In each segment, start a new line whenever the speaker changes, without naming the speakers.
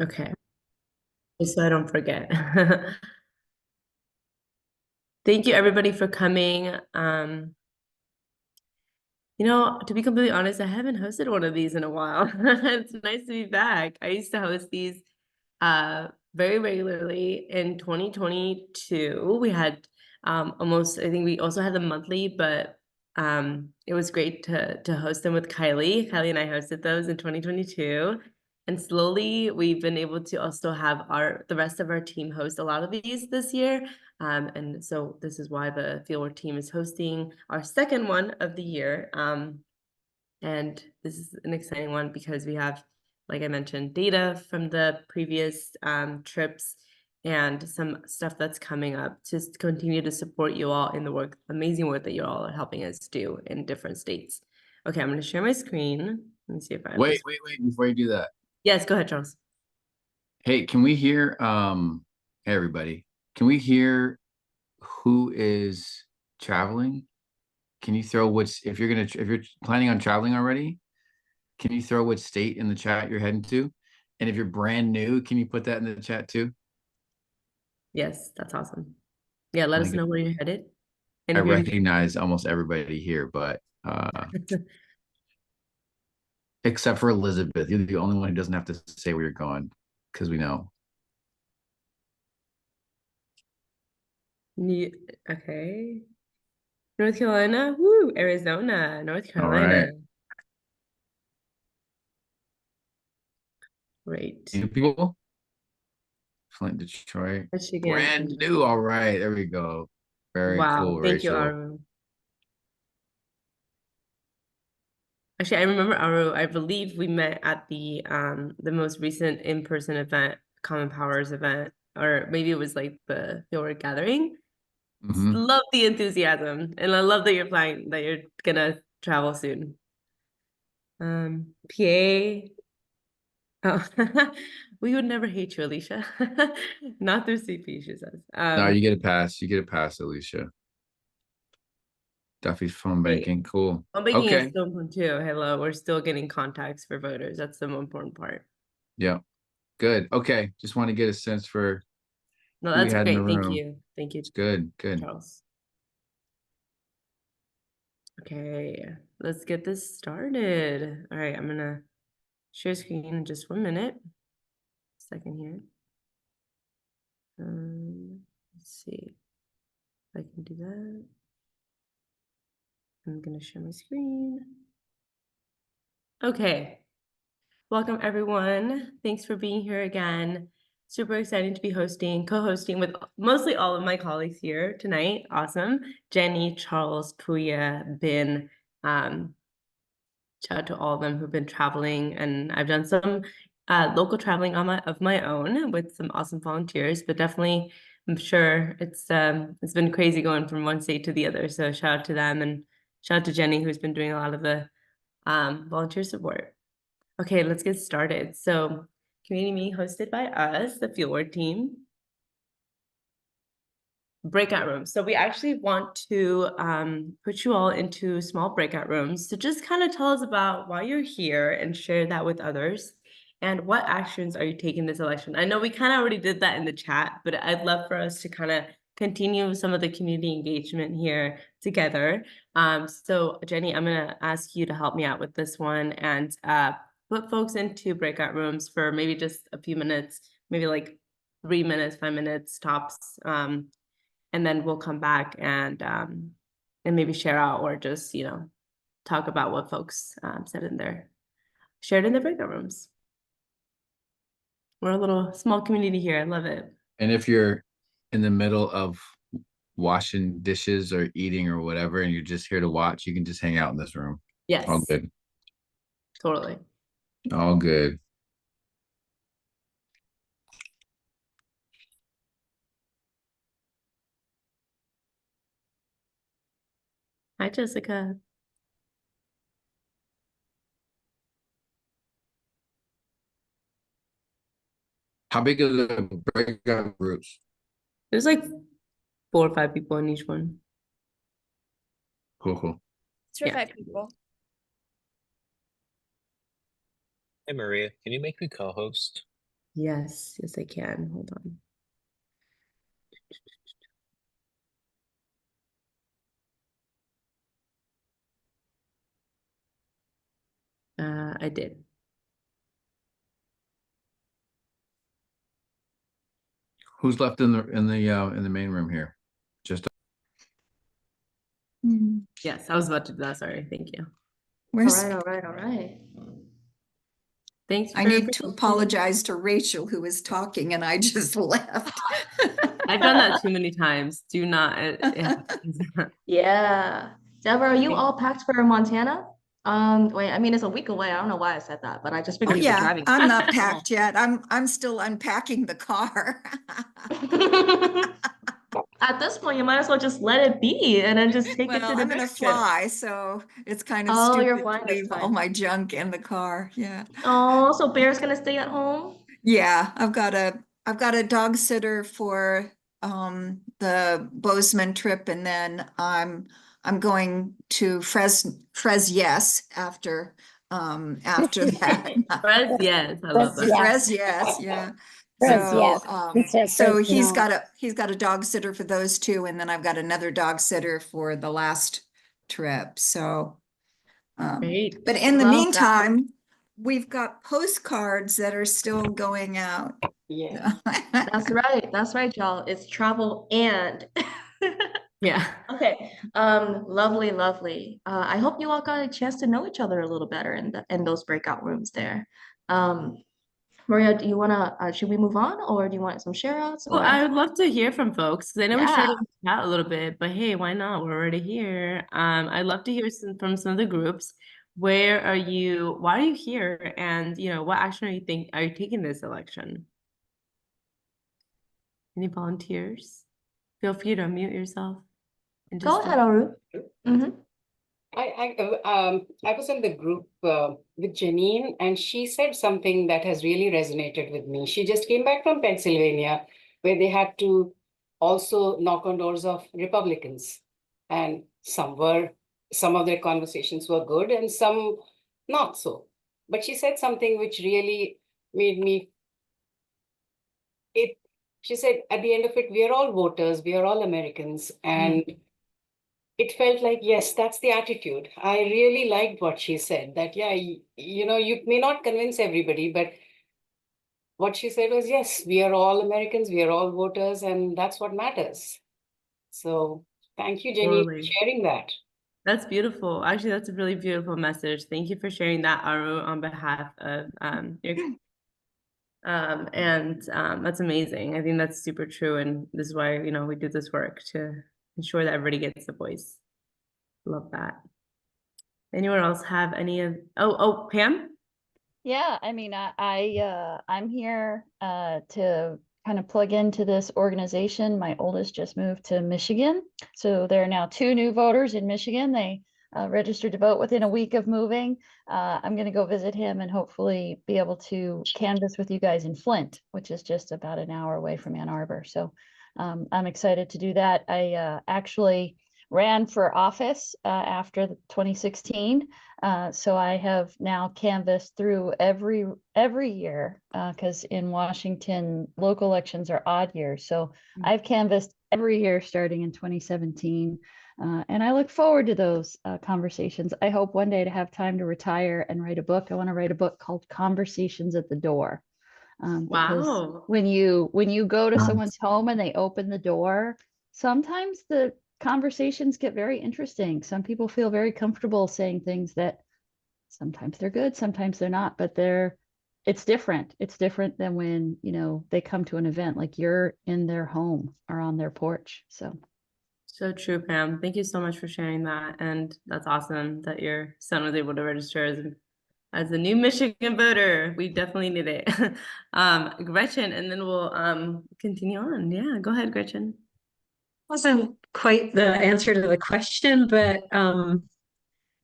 Okay, just so I don't forget. Thank you everybody for coming. To be completely honest, I haven't hosted one of these in a while. It's nice to be back. I used to host these very regularly in 2022. We had I think we also had them monthly, but it was great to host them with Kylie. Kylie and I hosted those in 2022. And slowly we've been able to also have the rest of our team host a lot of these this year. And so this is why the Fieldwork team is hosting our second one of the year. And this is an exciting one because we have, like I mentioned, data from the previous trips and some stuff that's coming up to continue to support you all in the amazing work that you all are helping us do in different states. Okay, I'm going to share my screen. Let me see if I have
Wait,
this.
wait, wait, before you do that.
Yes, go ahead, Charles.
Hey, can we hear hey everybody. Can we hear who is traveling? Can you throw if you're planning on traveling already, can you throw which state in the chat you're heading to? And if you're brand new, can you put that in the chat too?
Yes, that's awesome. Yeah, let
My
us know where
goodness.
you're headed. And
I
if you're
recognize almost everybody here, but except for Elizabeth. You're the only one who doesn't have to say where you're going because we know.
new, okay. North Carolina, woo, Arizona, North
All right.
Carolina. Great.
New people? Flint, Detroit.
Michigan.
Brand new. All right. There we go. Very
Wow.
cool,
Thank you,
Rachel.
Aru. Actually, I remember Aru, I believe we met at the most recent in-person event, Common Powers event, or maybe it was like the Fieldwork gathering.
Hmm.
Love the enthusiasm. And I love that you're planning that you're gonna travel soon. PA. Oh, we would never hate you, Alicia. Not through CP, she says.
No, you get a pass. You get a pass, Alicia. Duffy's phone
Hey,
banking. Cool.
home banking is
Okay.
still important too. Hello, we're still getting contacts for voters. That's the most important part.
Yeah. Good. Okay. Just want to get a sense for
No,
who we
that's
had in the
great. Thank
room.
you. Thank you,
It's good. Good.
Charles. Okay, let's get this started. All right, I'm gonna share screen in just 1 minute. Second here. Let's see if I can do that. I'm gonna share my screen. Okay. Welcome, everyone. Thanks for being here again. Super excited to be co-hosting with mostly all of my colleagues here tonight. Awesome. Jenny, Charles, Puya, Bin. Shout out to all of them who've been traveling. And I've done some local traveling of my own with some awesome volunteers, but definitely I'm sure it's been crazy going from one state to the other. So shout out to them and shout out to Jenny, who's been doing a lot of the volunteer support. Okay, let's get started. So, community meeting hosted by us, the Fieldwork team. Breakout rooms. So we actually want to put you all into small breakout rooms to just kind of tell us about why you're here and share that with others. And what actions are you taking this election? I know we kind of already did that in the chat, but I'd love for us to kind of continue some of the community engagement here together. So Jenny, I'm gonna ask you to help me out with this one and put folks into breakout rooms for maybe just a few minutes, maybe like 3 minutes, 5 minutes tops. And then we'll come back and maybe share out or just talk about what folks said in there shared in the breakout rooms. We're a little small community here. I love it.
And if you're in the middle of washing dishes or eating or whatever, and you're just here to watch, you can just hang out in this room. All
Yes,
good.
totally.
All good.
Hi, Jessica.
How big are the breakout groups?
There's like 4 or 5 people in each one.
Cool, cool.
It's for
Yeah.
5 people.
Hey Maria, can you make me co-host?
Yes, yes, I can. Hold on. I did.
Who's left in the main room here? Just
Yes, I was about to do that. Sorry. Thank you.
All
Where's,
right, all right, all right.
Thanks
I
for
need to apologize to Rachel who was talking and I just left.
I've done that too many times. Do not.
Yeah. Deborah, are you all packed for Montana? Wait, I mean it's a week away. I don't know why I said that, but I just
Oh
figured you'd be
yeah,
driving.
I'm not packed yet. I'm still unpacking the car.
At this point, you might as well just let it be and then just take it to
Well,
the
I'm gonna
next trip.
fly, so it's kind of
Oh, you're
stupid to
flying this
leave all
time.
my junk in the car. Yeah.
Oh, so Bear's gonna stay at home?
Yeah, I've got a dog sitter for the Bozeman trip and then I'm going to Fres yes after that.
Fres, yes, I love
Fres,
that.
yes.
Fres yes, yeah.
Fres,
So
yes. Instead of
so
Fres,
he's
no.
got a dog sitter for those two and then I've got another dog sitter for the last trip. So
Great.
but in the
Love that.
meantime, we've got postcards that are still going out.
Yeah.
That's right, y'all. It's travel and
Yeah.
okay. Lovely, lovely. I hope you all got a chance to know each other a little better in those breakout rooms there. Um, Maria, do you wanna should we move on or do you want some share outs
Well,
or
I would love to hear from folks because I know we
yeah.
started to chat a little bit, but hey, why not? We're already here. I'd love to hear from some of the groups. Where are you? Why are you here? And what action are you taking this election? Any volunteers? Feel free to unmute yourself and
Go
just
ahead, Aru. Mm-hmm.
I was in the group with Janine, and she said something that has really resonated with me. She just came back from Pennsylvania, where they had to also knock on doors of Republicans, and some of their conversations were good, and some not so. But she said something which really made me it. She said, at the end of it, we are all voters, we are all Americans, and it felt like, yes, that's the attitude. I really liked what she said that, yeah, you may not convince everybody, but what she said was, yes, we are all Americans, we are all voters, and that's what matters. So thank you, Jenny, for
totally.
sharing that.
That's beautiful. Actually, that's a really beautiful message. Thank you for sharing that, Aru, on behalf of your that's amazing. I think that's super true, and this is why we do this work to ensure that everybody gets a voice. Love that. Anyone else have any of? Oh, Pam?
Yeah, I mean, I'm here to kind of plug into this organization. My oldest just moved to Michigan, so there are now 2 new voters in Michigan. They registered to vote within a week of moving. I'm going to go visit him and hopefully be able to canvass with you guys in Flint, which is just about an hour away from Ann Arbor. So I'm excited to do that. I actually ran for office after 2016. So I have now canvassed through every year because in Washington, local elections are odd years. So I've canvassed every year starting in 2017. And I look forward to those conversations. I hope one day to have time to retire and write a book. I want to write a book called Conversations at the Door. Because
Wow.
when you go to someone's home and they open the door, sometimes the conversations get very interesting. Some people feel very comfortable saying things that sometimes they're good, sometimes they're not, but it's different. It's different than when, they come to an event like you're in their home or on their porch.
So true, Pam. Thank you so much for sharing that. And that's awesome that your son was able to register as a new Michigan voter. We definitely need it. Gretchen, and then we'll continue on. Yeah, go ahead, Gretchen.
Wasn't quite the answer to the question, but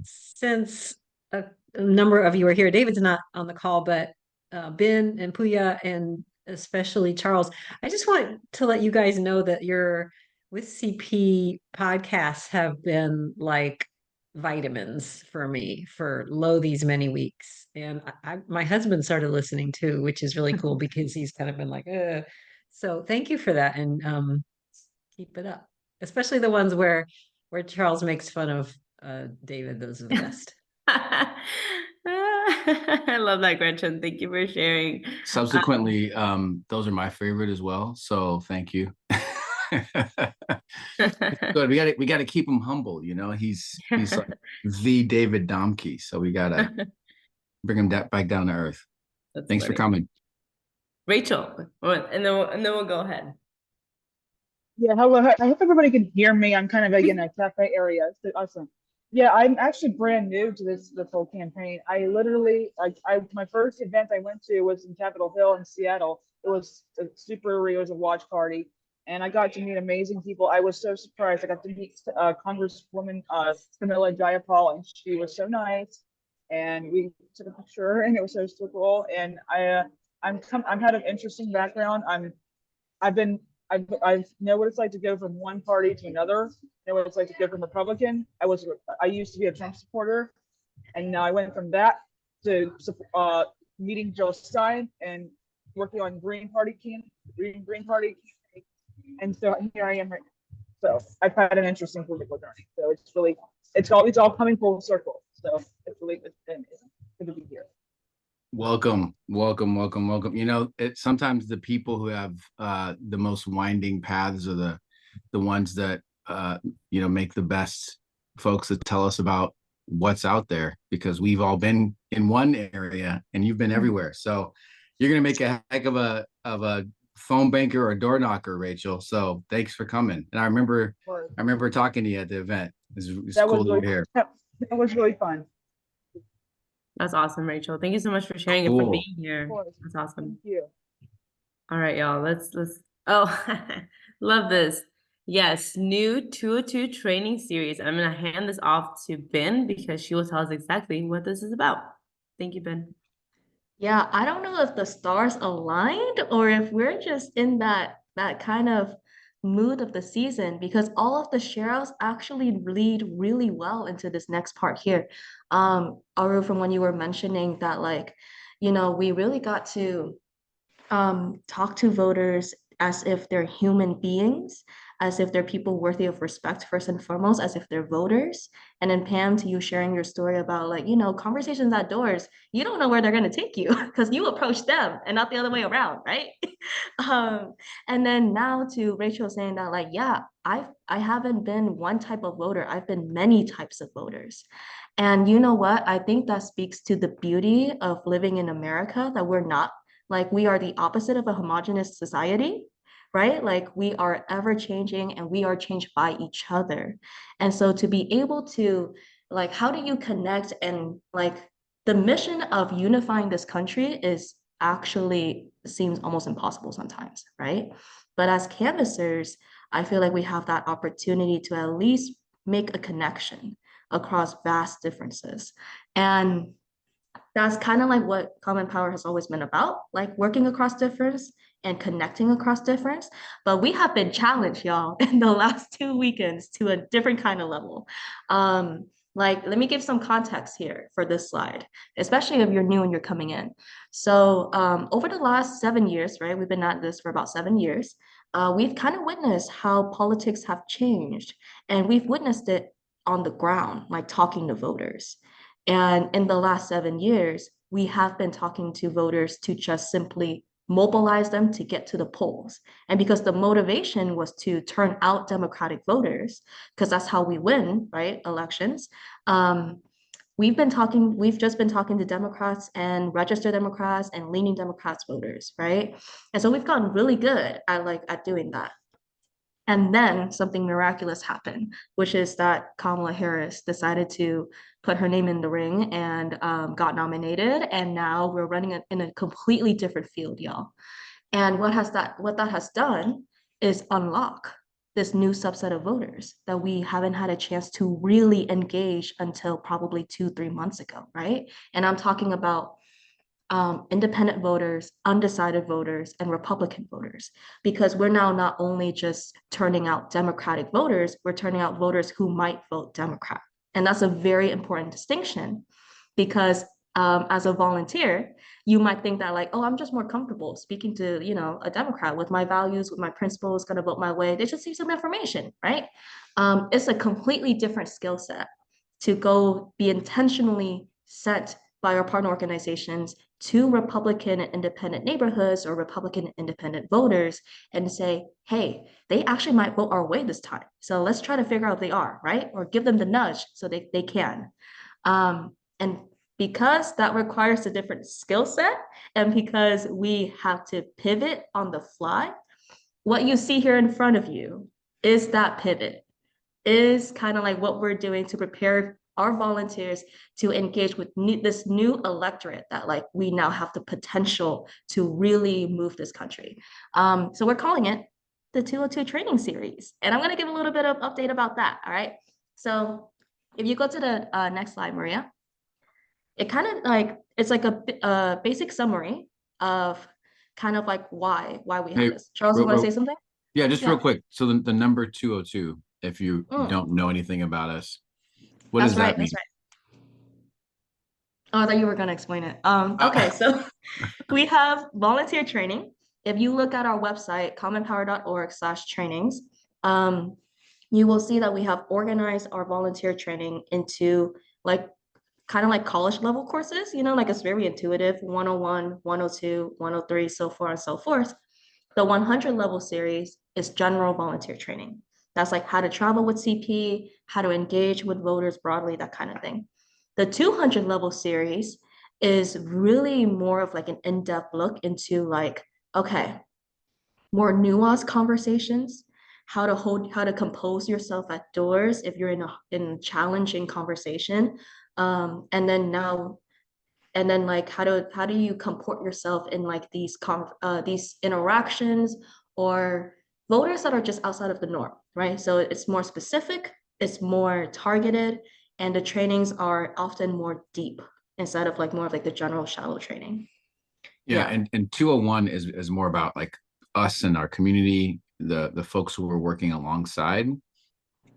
since a number of you are here, David's not on the call, but Ben and Puya and especially Charles, I just want to let you guys know that your with CP podcasts have been like vitamins for me for lo these many weeks. And my husband started listening too, which is really cool because he's kind of been like, Ugh. So thank you for that. And keep it up. Especially the ones where Charles makes fun of David. Those are the best.
I love that, Gretchen. Thank you for sharing.
Subsequently, those are my favorite as well. So thank you. Good. We got to keep him humble. You know, he's like the David Domke. So we got to bring him back down to earth.
That's
Thanks for
funny.
coming.
Rachel, and then we'll go ahead.
Yeah, hello. I hope everybody can hear me. I'm kind of like in a cafe area. So awesome. Yeah, I'm actually brand new to this whole campaign. I literally, my first event I went to was in Capitol Hill in Seattle. It was it was a watch party, and I got to meet amazing people. I was so surprised. I got to meet Congresswoman Camilla Jayapal, and she was so nice. And we took a picture, and it was so cool. And I'm kind of interesting background. I've been I know what it's like to go from one party to another. I know what it's like to go from Republican. I used to be a Trump supporter, and now I went from that to meeting Jill Stein and working on Green Party and so here I am right now. So I've had an interesting political journey. So it's all coming full circle. So it's been amazing. Good to be here.
Welcome. You know, sometimes the people who have the most winding paths are the ones that you know, make the best folks that tell us about what's out there, because we've all been in one area and you've been everywhere. So you're gonna make a heck of a phone banker or door knocker, Rachel. So thanks for coming. And I remember talking to you at the event. It's cool to hear.
That was really fun.
That's awesome, Rachel. Thank you so much for sharing and for
Cool.
being here.
Of course.
That's awesome.
Thank you.
All right, y'all. Let's oh, love this. Yes, new 202 training series. I'm gonna hand this off to Ben because she will tell us exactly what this is about. Thank you, Ben.
Yeah, I don't know if the stars aligned or if we're just in that kind of mood of the season because all of the sheriffs actually lead really well into this next part here. Aru, from when you were mentioning that, like, we really got to talk to voters as if they're human beings, as if they're people worthy of respect first and foremost, as if they're voters. And then Pam, to you sharing your story about like, conversations outdoors, you don't know where they're going to take you because you approach them and not the other way around, right? And then now to Rachel saying that like, yeah, I haven't been one type of voter. I've been many types of voters. And you know what? I think that speaks to the beauty of living in America, that we're not like we are the opposite of a homogenous society, right? Like we are ever changing and we are changed by each other. And so to be able to, like, how do you connect and like the mission of unifying this country is actually seems almost impossible sometimes, right? But as canvassers, I feel like we have that opportunity to at least make a connection across vast differences. And that's kind of like what Common Power has always been about, like working across difference and connecting across difference. But we have been challenged, y'all, in the last 2 weekends to a different kind of level. Like, let me give some context here for this slide, especially if you're new and you're coming in. So over the last 7 years, right, we've been at this for about 7 years, we've kind of witnessed how politics have changed. And we've witnessed it on the ground, like talking to voters. And in the last 7 years, we have been talking to voters to just simply mobilize them to get to the polls. And because the motivation was to turn out Democratic voters, because that's how we win, right, elections. We've just been talking to Democrats and registered Democrats and leaning Democrats voters, right? And so we've gotten really good at doing that. And then something miraculous happened, which is that Kamala Harris decided to put her name in the ring and got nominated. And now we're running in a completely different field, y'all. And what that has done is unlock this new subset of voters that we haven't had a chance to really engage until probably 2-3 months ago, right? And I'm talking about independent voters, undecided voters, and Republican voters, because we're now not only just turning out Democratic voters, we're turning out voters who might vote Democrat. And that's a very important distinction because as a volunteer, you might think that like, oh, I'm just more comfortable speaking to, a Democrat with my values, with my principles, going to vote my way. They just see some information, right? It's a completely different skill set to go be intentionally sent by our partner organizations to Republican and independent neighborhoods or Republican independent voters and say, hey, they actually might vote our way this time. So let's try to figure out if they are, right? Or give them the nudge so they can. And because that requires a different skill set and because we have to pivot on the fly, what you see here in front of you is that pivot, is kind of like what we're doing to prepare our volunteers to engage with this new electorate that like we now have the potential to really move this country. So we're calling it the 202 training series. And I'm going to give a little bit of update about that. All right. So if you go to the next slide, Maria, it kind of like, it's like a basic summary of kind of like why we have
Hey,
this. Charles, you want to say something?
Yeah, just
Yeah.
real quick. So the number 202, if you don't know anything about us, what does that mean?
That's right. Oh, I thought you were going to explain it. Okay, so we have volunteer training. If you look at our website, commonpower.org/trainings, you will see that we have organized our volunteer training into like kind of like college level courses, like it's very intuitive, 101, 102, 103, so far and so forth. The 100 level series is general volunteer training. That's like how to travel with CP, how to engage with voters broadly, that kind of thing. The 200 level series is really more of like an in-depth look into like, okay, more nuanced conversations, how to compose yourself at doors if you're in a challenging conversation. And then like how do you comport yourself in like these interactions or voters that are just outside of the norm, right? So it's more specific, it's more targeted, and the trainings are often more deep instead of like more of like the general shallow training.
Yeah, and 201 is more about like us and our community, the folks who we're working alongside.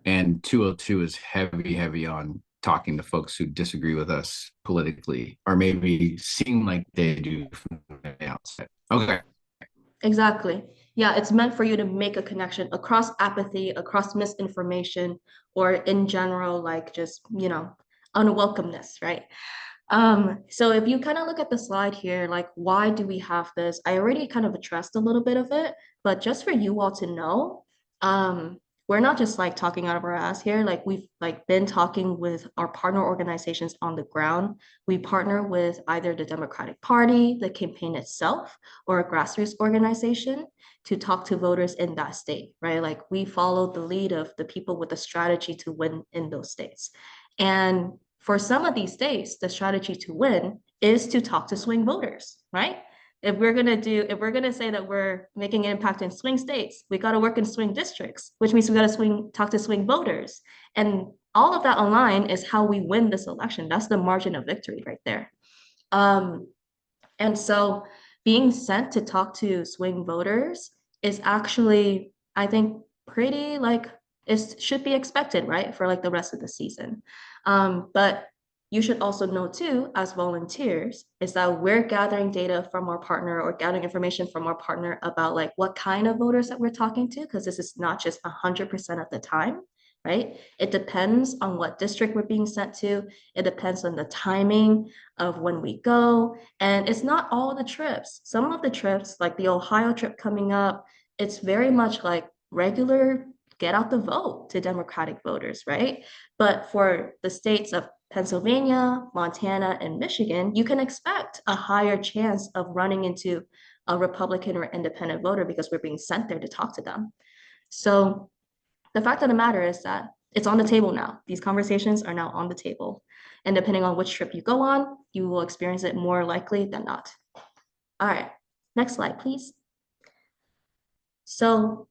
And 202 is heavy on talking to folks who disagree with us politically or maybe seem like they do from the outset. Okay.
Exactly. Yeah, it's meant for you to make a connection across apathy, across misinformation, or in general, like just, unwelcomeness, right? So if you kind of look at the slide here, like why do we have this? I already kind of addressed a little bit of it, but just for you all to know, we're not just like talking out of our ass here. Like we've like been talking with our partner organizations on the ground. We partner with either the Democratic Party, the campaign itself, or a grassroots organization to talk to voters in that state, right? Like we follow the lead of the people with the strategy to win in those states. And for some of these states, the strategy to win is to talk to swing voters, right? If we're gonna say that we're making an impact in swing states, we got to work in swing districts, which means we got to talk to swing voters. And all of that online is how we win this election. That's the margin of victory right there. And so being sent to talk to swing voters is actually, I think, pretty like it should be expected, right? For like the rest of the season. But you should also know too, as volunteers, is that we're gathering data from our partner or gathering information from our partner about like what kind of voters that we're talking to, because this is not just 100% of the time, right? It depends on what district we're being sent to. It depends on the timing of when we go. And it's not all the trips. Some of the trips, like the Ohio trip coming up, it's very much like regular get out the vote to Democratic voters, right? But for the states of Pennsylvania, Montana, and Michigan, you can expect a higher chance of running into a Republican or independent voter because we're being sent there to talk to them. So the fact of the matter is that it's on the table now. These conversations are now on the table. And depending on which trip you go on, you will experience it more likely than not. All right, next slide, please. So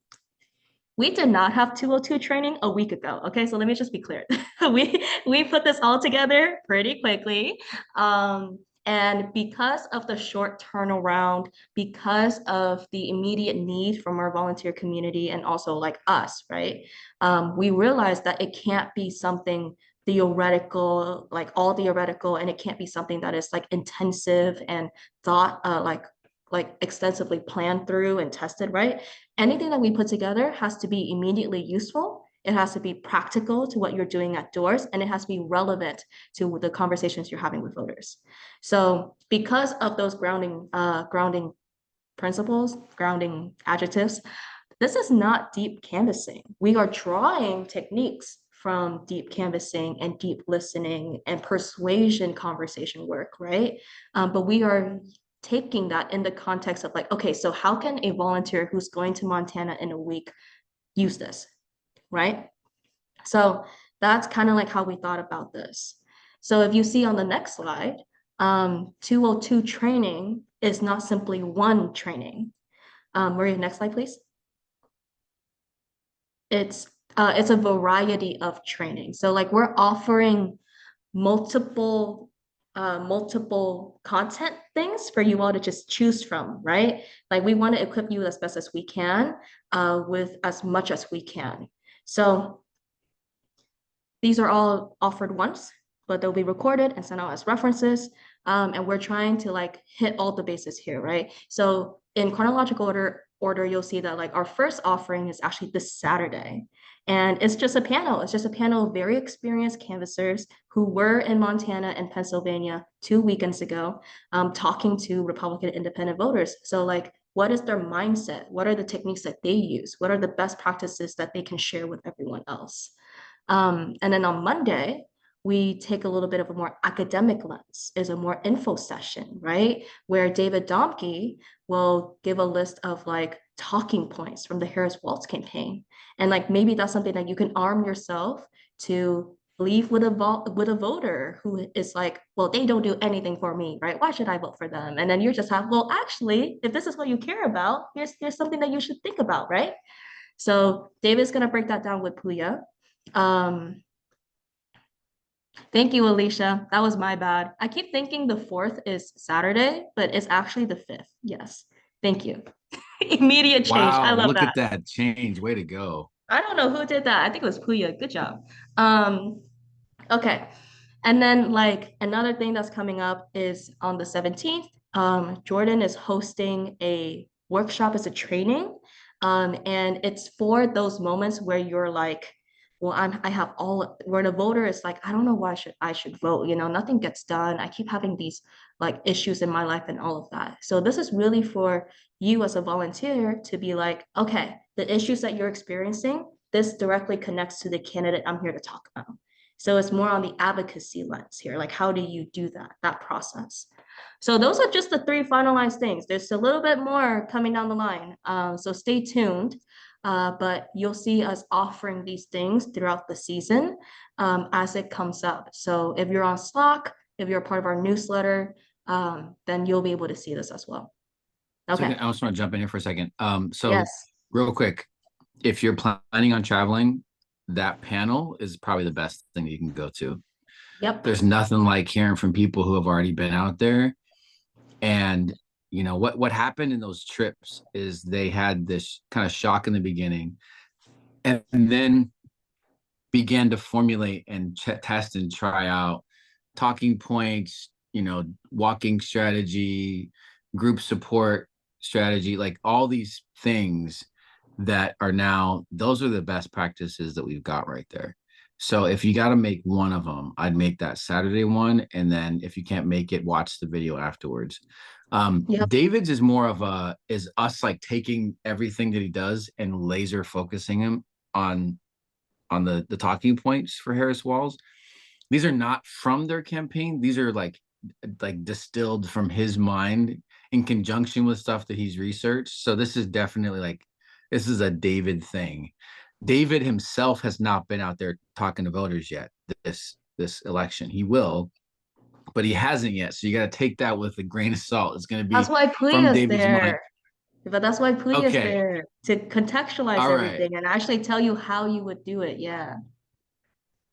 we did not have 202 training a week ago. Okay, so let me just be clear. we put this all together pretty quickly. And because of the short turnaround, because of the immediate need from our volunteer community and also like us, right? We realized that it can't be something theoretical, like all theoretical, and it can't be something that is like intensive and thought like extensively planned through and tested, right? Anything that we put together has to be immediately useful. It has to be practical to what you're doing at doors, and it has to be relevant to the conversations you're having with voters. So because of those grounding principles, grounding adjectives, this is not deep canvassing. We are drawing techniques from deep canvassing and deep listening and persuasion conversation work, right? But we are taking that in the context of like, okay, so how can a volunteer who's going to Montana in a week use this, right? So that's kind of like how we thought about this. So if you see on the next slide, 202 training is not simply one training. Maria, next slide, please. It's a variety of training. So like we're offering multiple multiple content things for you all to just choose from, right? Like we want to equip you as best as we can with as much as we can. So these are all offered once, but they'll be recorded and sent out as references. And we're trying to like hit all the bases here, right? So in chronological order, you'll see that like our first offering is actually this Saturday. And it's just a panel. It's just a panel of very experienced canvassers who were in Montana and Pennsylvania 2 weekends ago, talking to Republican independent voters. So like, what is their mindset? What are the techniques that they use? What are the best practices that they can share with everyone else? And then on Monday, we take a little bit of a more academic lens, is a more info session, right? Where David Domke will give a list of like talking points from the Harris-Walz campaign. And like maybe that's something that you can arm yourself to leave with a voter who is like, well, they don't do anything for me, right? Why should I vote for them? And then you're just have, well, actually, if this is what you care about, here's something that you should think about, right? So David's gonna break that down with Puya. Thank you, Alicia. That was my bad. I keep thinking the 4th is Saturday, but it's actually the 5th. Yes. Thank you. Immediate change. I
Wow,
love
look
that.
at that change. Way to go.
I don't know who did that. I think it was Puya. Good job. Okay. And then like another thing that's coming up is on the 17th, Jordan is hosting a workshop as a training. And it's for those moments where you're like, well, I have all where the voter is like, I don't know why I should vote, you know, nothing gets done. I keep having these like issues in my life and all of that. So this is really for you as a volunteer to be like, okay, the issues that you're experiencing, this directly connects to the candidate I'm here to talk about. So it's more on the advocacy lens here. Like, how do you do that process? So those are just the 3 finalized things. There's a little bit more coming down the line. So stay tuned. But you'll see us offering these things throughout the season as it comes up. So if you're on Slack, if you're a part of our newsletter, then you'll be able to see this as well. Okay.
So I just want to jump in here for a second. So
Yes.
real quick, if you're planning on traveling, that panel is probably the best thing you can go to.
Yep.
There's nothing like hearing from people who have already been out there. And you know what happened in those trips is they had this kind of shock in the beginning and then began to formulate and test and try out talking points, you know, walking strategy, group support strategy, like all these things that are now, those are the best practices that we've got right there. So if you got to make one of them, I'd make that Saturday one. And then if you can't make it, watch the video afterwards.
Yep.
David's is more of is us like taking everything that he does and laser focusing him on the talking points for Harris-Walz. These are not from their campaign. These are like distilled from his mind in conjunction with stuff that he's researched. So this is definitely like, this is a David thing. David himself has not been out there talking to voters yet this election. He will, but he hasn't yet. So you got to take that with a grain of salt. It's going to be
That's why
from
Puya's
David's mind.
there. But that's why Puya's
Okay.
there to contextualize
All right.
everything and actually tell you how you would do it. Yeah.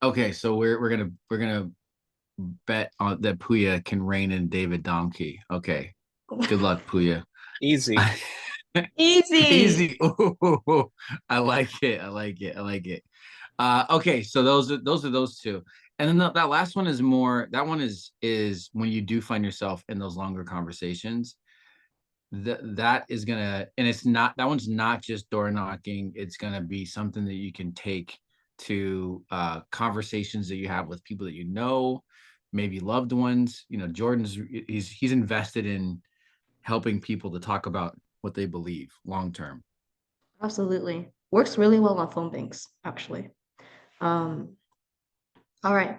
Okay, so we're gonna bet on that Puya can rein in David Domke. Okay, good luck, Puya.
Easy.
Easy.
Easy. Ooh, I like it. I like it. I like it. Okay, so those are those two. And then that last one is more, that one is when you do find yourself in those longer conversations, that is gonna, and it's not, that one's not just door knocking. It's gonna be something that you can take to conversations that you have with people that you know, maybe loved ones. You know, Jordan's, he's invested in helping people to talk about what they believe long term.
Absolutely. Works really well on phone banks, actually. Um, all right.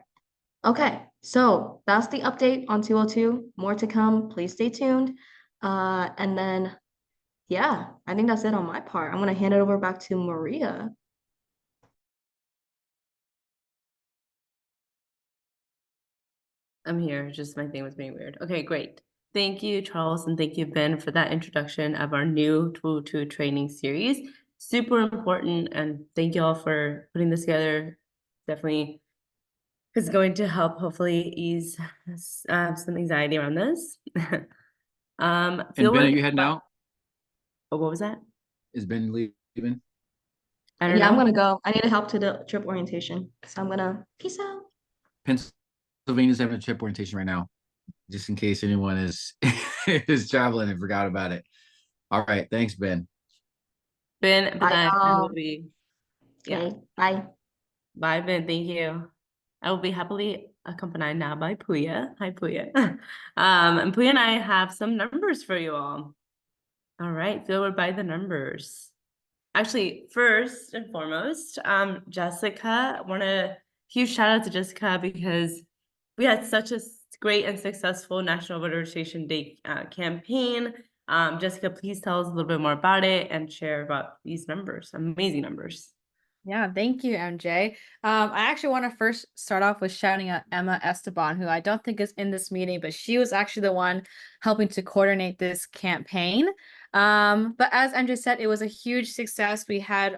Okay, so that's the update on 202. More to come. Please stay tuned. And then, yeah, I think that's it on my part. I'm gonna hand it over back to Maria.
I'm here, just my thing was being weird. Okay, great. Thank you, Charles, and thank you, Ben, for that introduction of our new 202 training series. Super important, and thank you all for putting this together. Definitely is going to help hopefully ease some anxiety around this.
And
Fieldwork
Ben, are you
is
heading
about-
out?
Oh, what was that?
Is Ben leaving?
I don't
Yeah, I'm
know.
gonna go. I need to help to the trip orientation. So I'm gonna peace out.
Pennsylvania's having a trip orientation right now, just in case anyone is is traveling and forgot about it. All right, thanks, Ben.
Ben, but
Bye,
then I will
y'all.
be, yeah.
Okay, bye.
Bye, Ben. Thank you. I will be happily accompanied now by Puya. Hi, Puya. And Puya and I have some numbers for you all. All right, feel by the numbers. Actually, first and foremost, Jessica, I want to huge shout out to Jessica because we had such a great and successful National Voter Registration Day campaign. Jessica, please tell us a little bit more about it and share about these numbers, amazing numbers.
Yeah, thank you, MJ. I actually want to first start off with shouting out Emma Esteban, who I don't think is in this meeting, but she was actually the one helping to coordinate this campaign. But as MJ said, it was a huge success. We had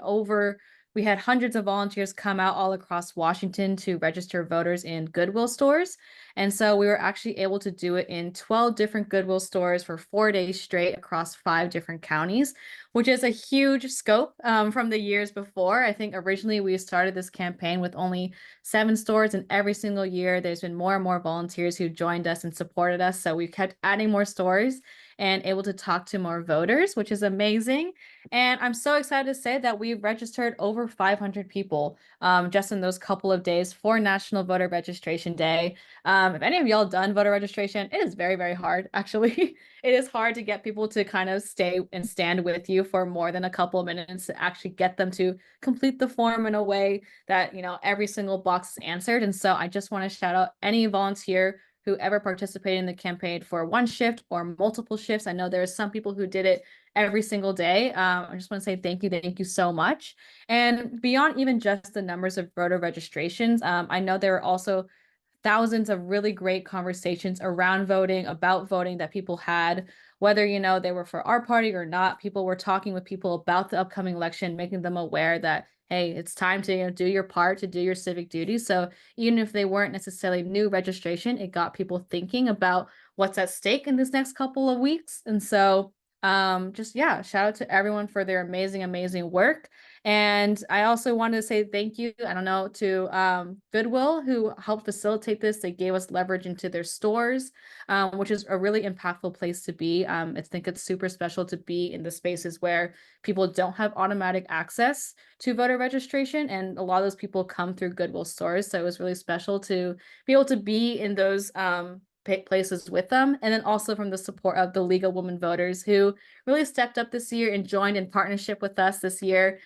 hundreds of volunteers come out all across Washington to register voters in Goodwill stores. And so we were actually able to do it in 12 different Goodwill stores for 4 days straight across 5 different counties, which is a huge scope from the years before. I think originally we started this campaign with only 7 stores, and every single year there's been more and more volunteers who joined us and supported us. So we kept adding more stores and able to talk to more voters, which is amazing. And I'm so excited to say that we've registered over 500 people just in those couple of days for National Voter Registration Day. If any of y'all done voter registration, it is very, very hard, actually. It is hard to get people to kind of stay and stand with you for more than a couple of minutes to actually get them to complete the form in a way that, you know, every single box is answered. And so I just want to shout out any volunteer who ever participated in the campaign for one shift or multiple shifts. I know there are some people who did it every single day. I just want to say thank you so much. And beyond even just the numbers of voter registrations, I know there are also thousands of really great conversations around voting, about voting that people had, whether, you know, they were for our party or not. People were talking with people about the upcoming election, making them aware that, hey, it's time to, you know, do your part, to do your civic duty. So even if they weren't necessarily new registration, it got people thinking about what's at stake in this next couple of weeks. And so just, yeah, shout out to everyone for their amazing work. And I also wanted to say thank you, I don't know, to Goodwill, who helped facilitate this. They gave us leverage into their stores, which is a really impactful place to be. I think it's super special to be in the spaces where people don't have automatic access to voter registration. And a lot of those people come through Goodwill stores. So it was really special to be able to be in those places with them. And then also from the support of the League of Women Voters, who really stepped up this year and joined in partnership with us this year.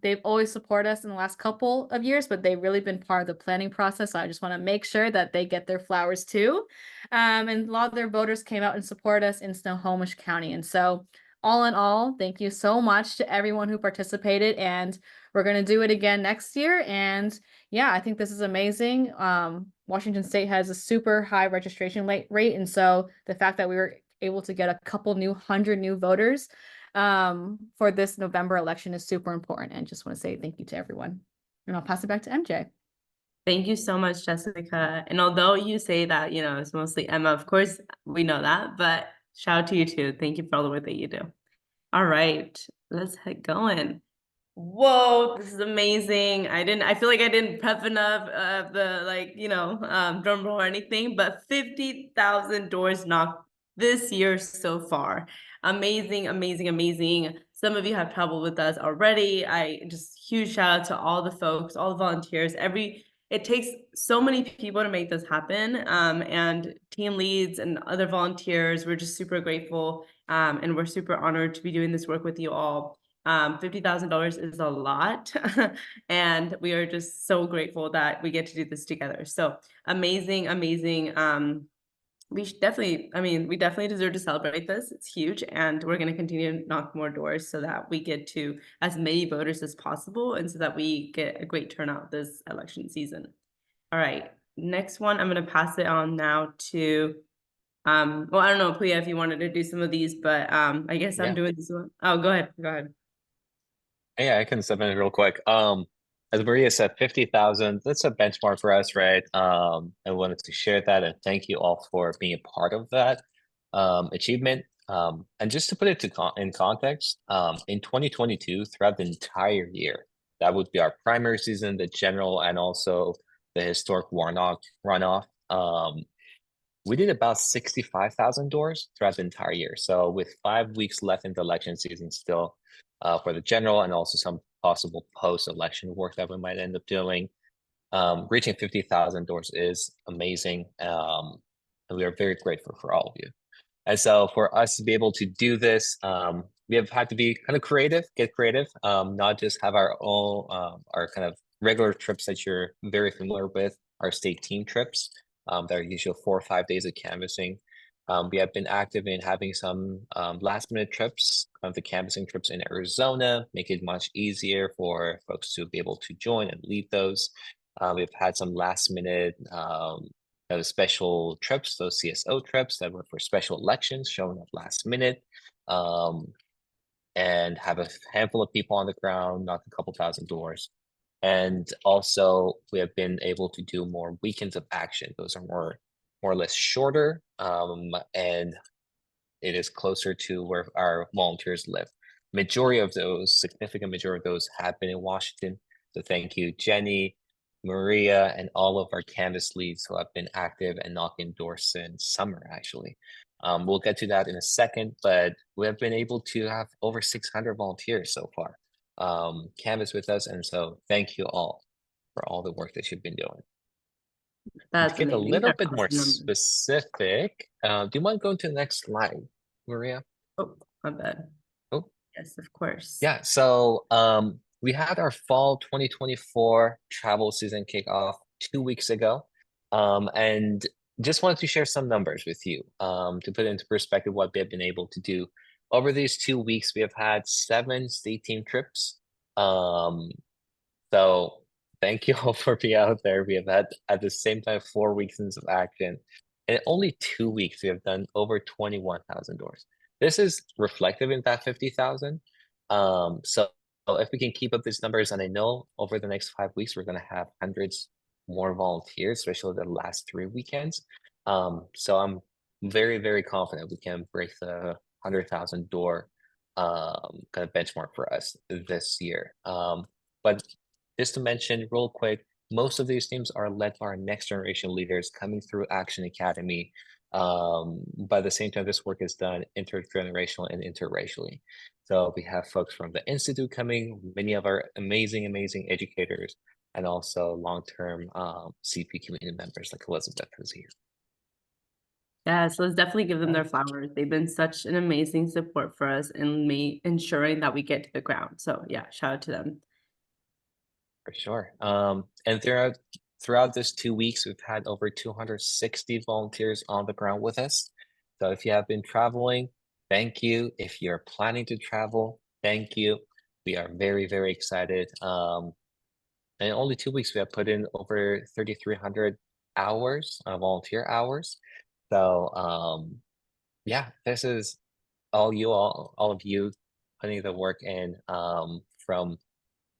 They've always supported us in the last couple of years, but they've really been part of the planning process. So I just want to make sure that they get their flowers too. And a lot of their voters came out and supported us in Snohomish County. And so all in all, thank you so much to everyone who participated, and we're going to do it again next year. And yeah, I think this is amazing. Washington State has a super high registration rate. And so the fact that we were able to get a couple 100 new voters for this November election is super important. And just want to say thank you to everyone. And I'll pass it back to MJ.
Thank you so much, Jessica. And although you say that, you know, it's mostly Emma, of course, we know that, but shout out to you too. Thank you for all the work that you do. All right, let's get going. Whoa, this is amazing. I feel like I didn't prep enough of the drum roll or anything, but 50,000 doors knocked this year so far. Amazing, amazing, amazing. Some of you have traveled with us already. I just huge shout out to all the folks, all the volunteers. It takes so many people to make this happen. And team leads and other volunteers, we're just super grateful. And we're super honored to be doing this work with you all. $50,000 is a lot. And we are just so grateful that we get to do this together. So amazing, amazing. We definitely deserve to celebrate this. It's huge. And we're going to continue to knock more doors so that we get to as many voters as possible and so that we get a great turnout this election season. All right. Next one, I'm going to pass it on now to well, I don't know, Puya, if you wanted to do some of these, but I guess I'm
Yeah.
doing this one. Oh, go ahead. Go ahead.
Yeah, I can step in real quick. As Maria said, 50,000, that's a benchmark for us, right? I wanted to share that and thank you all for being a part of that achievement. And just to put it in context, in 2022, throughout the entire year, that would be our primary season, the general, and also the historic runoff. We did about 65,000 doors throughout the entire year. So with 5 weeks left in the election season still, for the general and also some possible post-election work that we might end up doing, reaching 50,000 doors is amazing. And we are very grateful for all of you. And so for us to be able to do this, we have had to be kind of creative, get creative, not just have our own, our kind of regular trips that you're very familiar with, our state team trips, that are usually 4 or 5 days of canvassing. We have been active in having some last minute trips, the canvassing trips in Arizona, make it much easier for folks to be able to join and lead those. We've had some last minute those special trips, those CSO trips that were for special elections, showing up last minute, and have a handful of people on the ground, knock a couple thousand doors. And also, we have been able to do more weekends of action. Those are more or less shorter, and it is closer to where our volunteers live. Significant majority of those have been in Washington. So thank you, Jenny, Maria, and all of our Canvas leads who have been active and knocking doors since summer, actually. We'll get to that in a second, but we have been able to have over 600 volunteers so far Canvas with us. And so thank you all for all the work that you've been doing.
That's
To get a
amazing.
little
They're
bit more
awesome numbers.
specific, do you mind going to the next slide, Maria?
Oh, my bad.
Oh,
Yes, of course.
yeah. So we had our fall 2024 travel season kickoff 2 weeks ago. And just wanted to share some numbers with you to put into perspective what we have been able to do. Over these 2 weeks, we have had 7 state team trips. So thank you all for being out there. We have had at the same time 4 weeks of action. And in only 2 weeks, we have done over 21,000 doors. This is reflective in that 50,000. So if we can keep up these numbers, and I know over the next 5 weeks, we're going to have hundreds more volunteers, especially the last 3 weekends. So I'm very, very confident we can break the 100,000 door kind of benchmark for us this year. But just to mention real quick, most of these teams are led by our next generation leaders coming through Action Academy. By the same time, this work is done intergenerational and interracially. So we have folks from the Institute coming, many of our amazing, amazing educators, and also long-term CP community members like Elizabeth who's here.
Yes, let's definitely give them their flowers. They've been such an amazing support for us and me ensuring that we get to the ground. So yeah, shout out to them.
For sure. And throughout this 2 weeks, we've had over 260 volunteers on the ground with us. So if you have been traveling, thank you. If you're planning to travel, thank you. We are very, very excited. And in only 2 weeks, we have put in over 3,300 hours, volunteer hours. So yeah, this is all of you putting the work in, from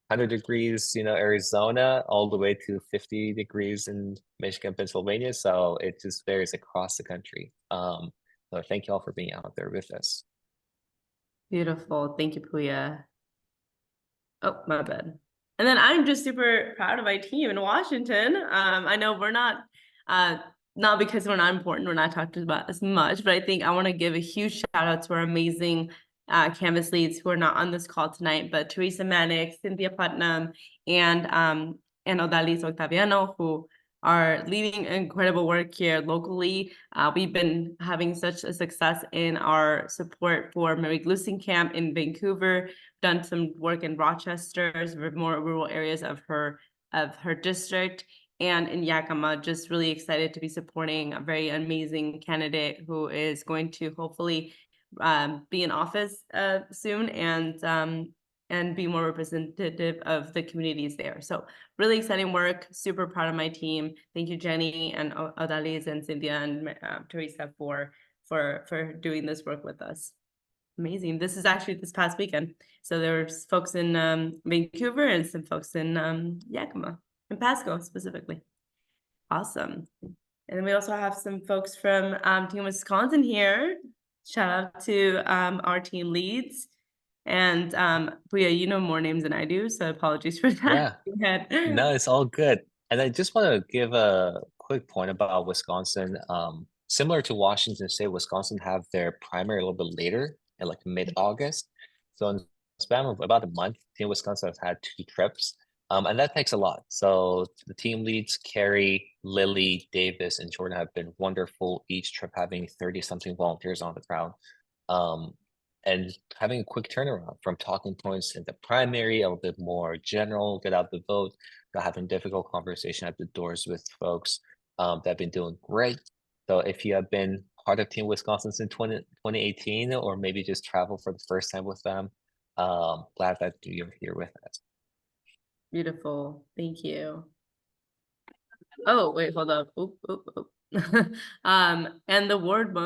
100 degrees, Arizona, all the way to 50 degrees in Michigan, Pennsylvania. So it just varies across the country. So thank you all for being out there with us.
Beautiful. Thank you, Puya. Oh, my bad. And then I'm just super proud of my team in Washington. I know we're not because we're not important, we're not talked about as much, but I think I want to give a huge shout out to our amazing Canvas leads who are not on this call tonight, but Teresa Manick, Cynthia Putnam, and Odalis Octaviano, who are leading incredible work here locally. We've been having such a success in our support for Mary Glusing Camp in Vancouver, done some work in Rochester, more rural areas of her district, and in Yakima. Just really excited to be supporting a very amazing candidate who is going to hopefully be in office soon, and be more representative of the communities there. So really exciting work. Super proud of my team. Thank you, Jenny and Odalis and Cynthia and Teresa for doing this work with us. Amazing. This is actually this past weekend. So there's folks in Vancouver and some folks in Yakima, in Pasco specifically. Awesome. And then we also have some folks from Team Wisconsin here. Shout out to our team leads. And Puya, you know more names than I do, so apologies for that.
Yeah. No, it's all good. And I just want to give a quick point about Wisconsin. Similar to Washington State, Wisconsin have their primary a little bit later, in like mid-August. So in the span of about a month, Team Wisconsin has had 2 trips. And that takes a lot. So the team leads, Carrie, Lily, Davis, and Jordan have been wonderful, each trip having 30-something volunteers on the ground. And having a quick turnaround from talking points in the primary, a little bit more general, get out the vote, to having difficult conversation at the doors with folks that have been doing great. So if you have been part of Team Wisconsin since 2018, or maybe just travel for the first time with them, glad that you're here with us.
Beautiful. Thank you. Oh, wait, hold up. Oop, oop, oop. And the award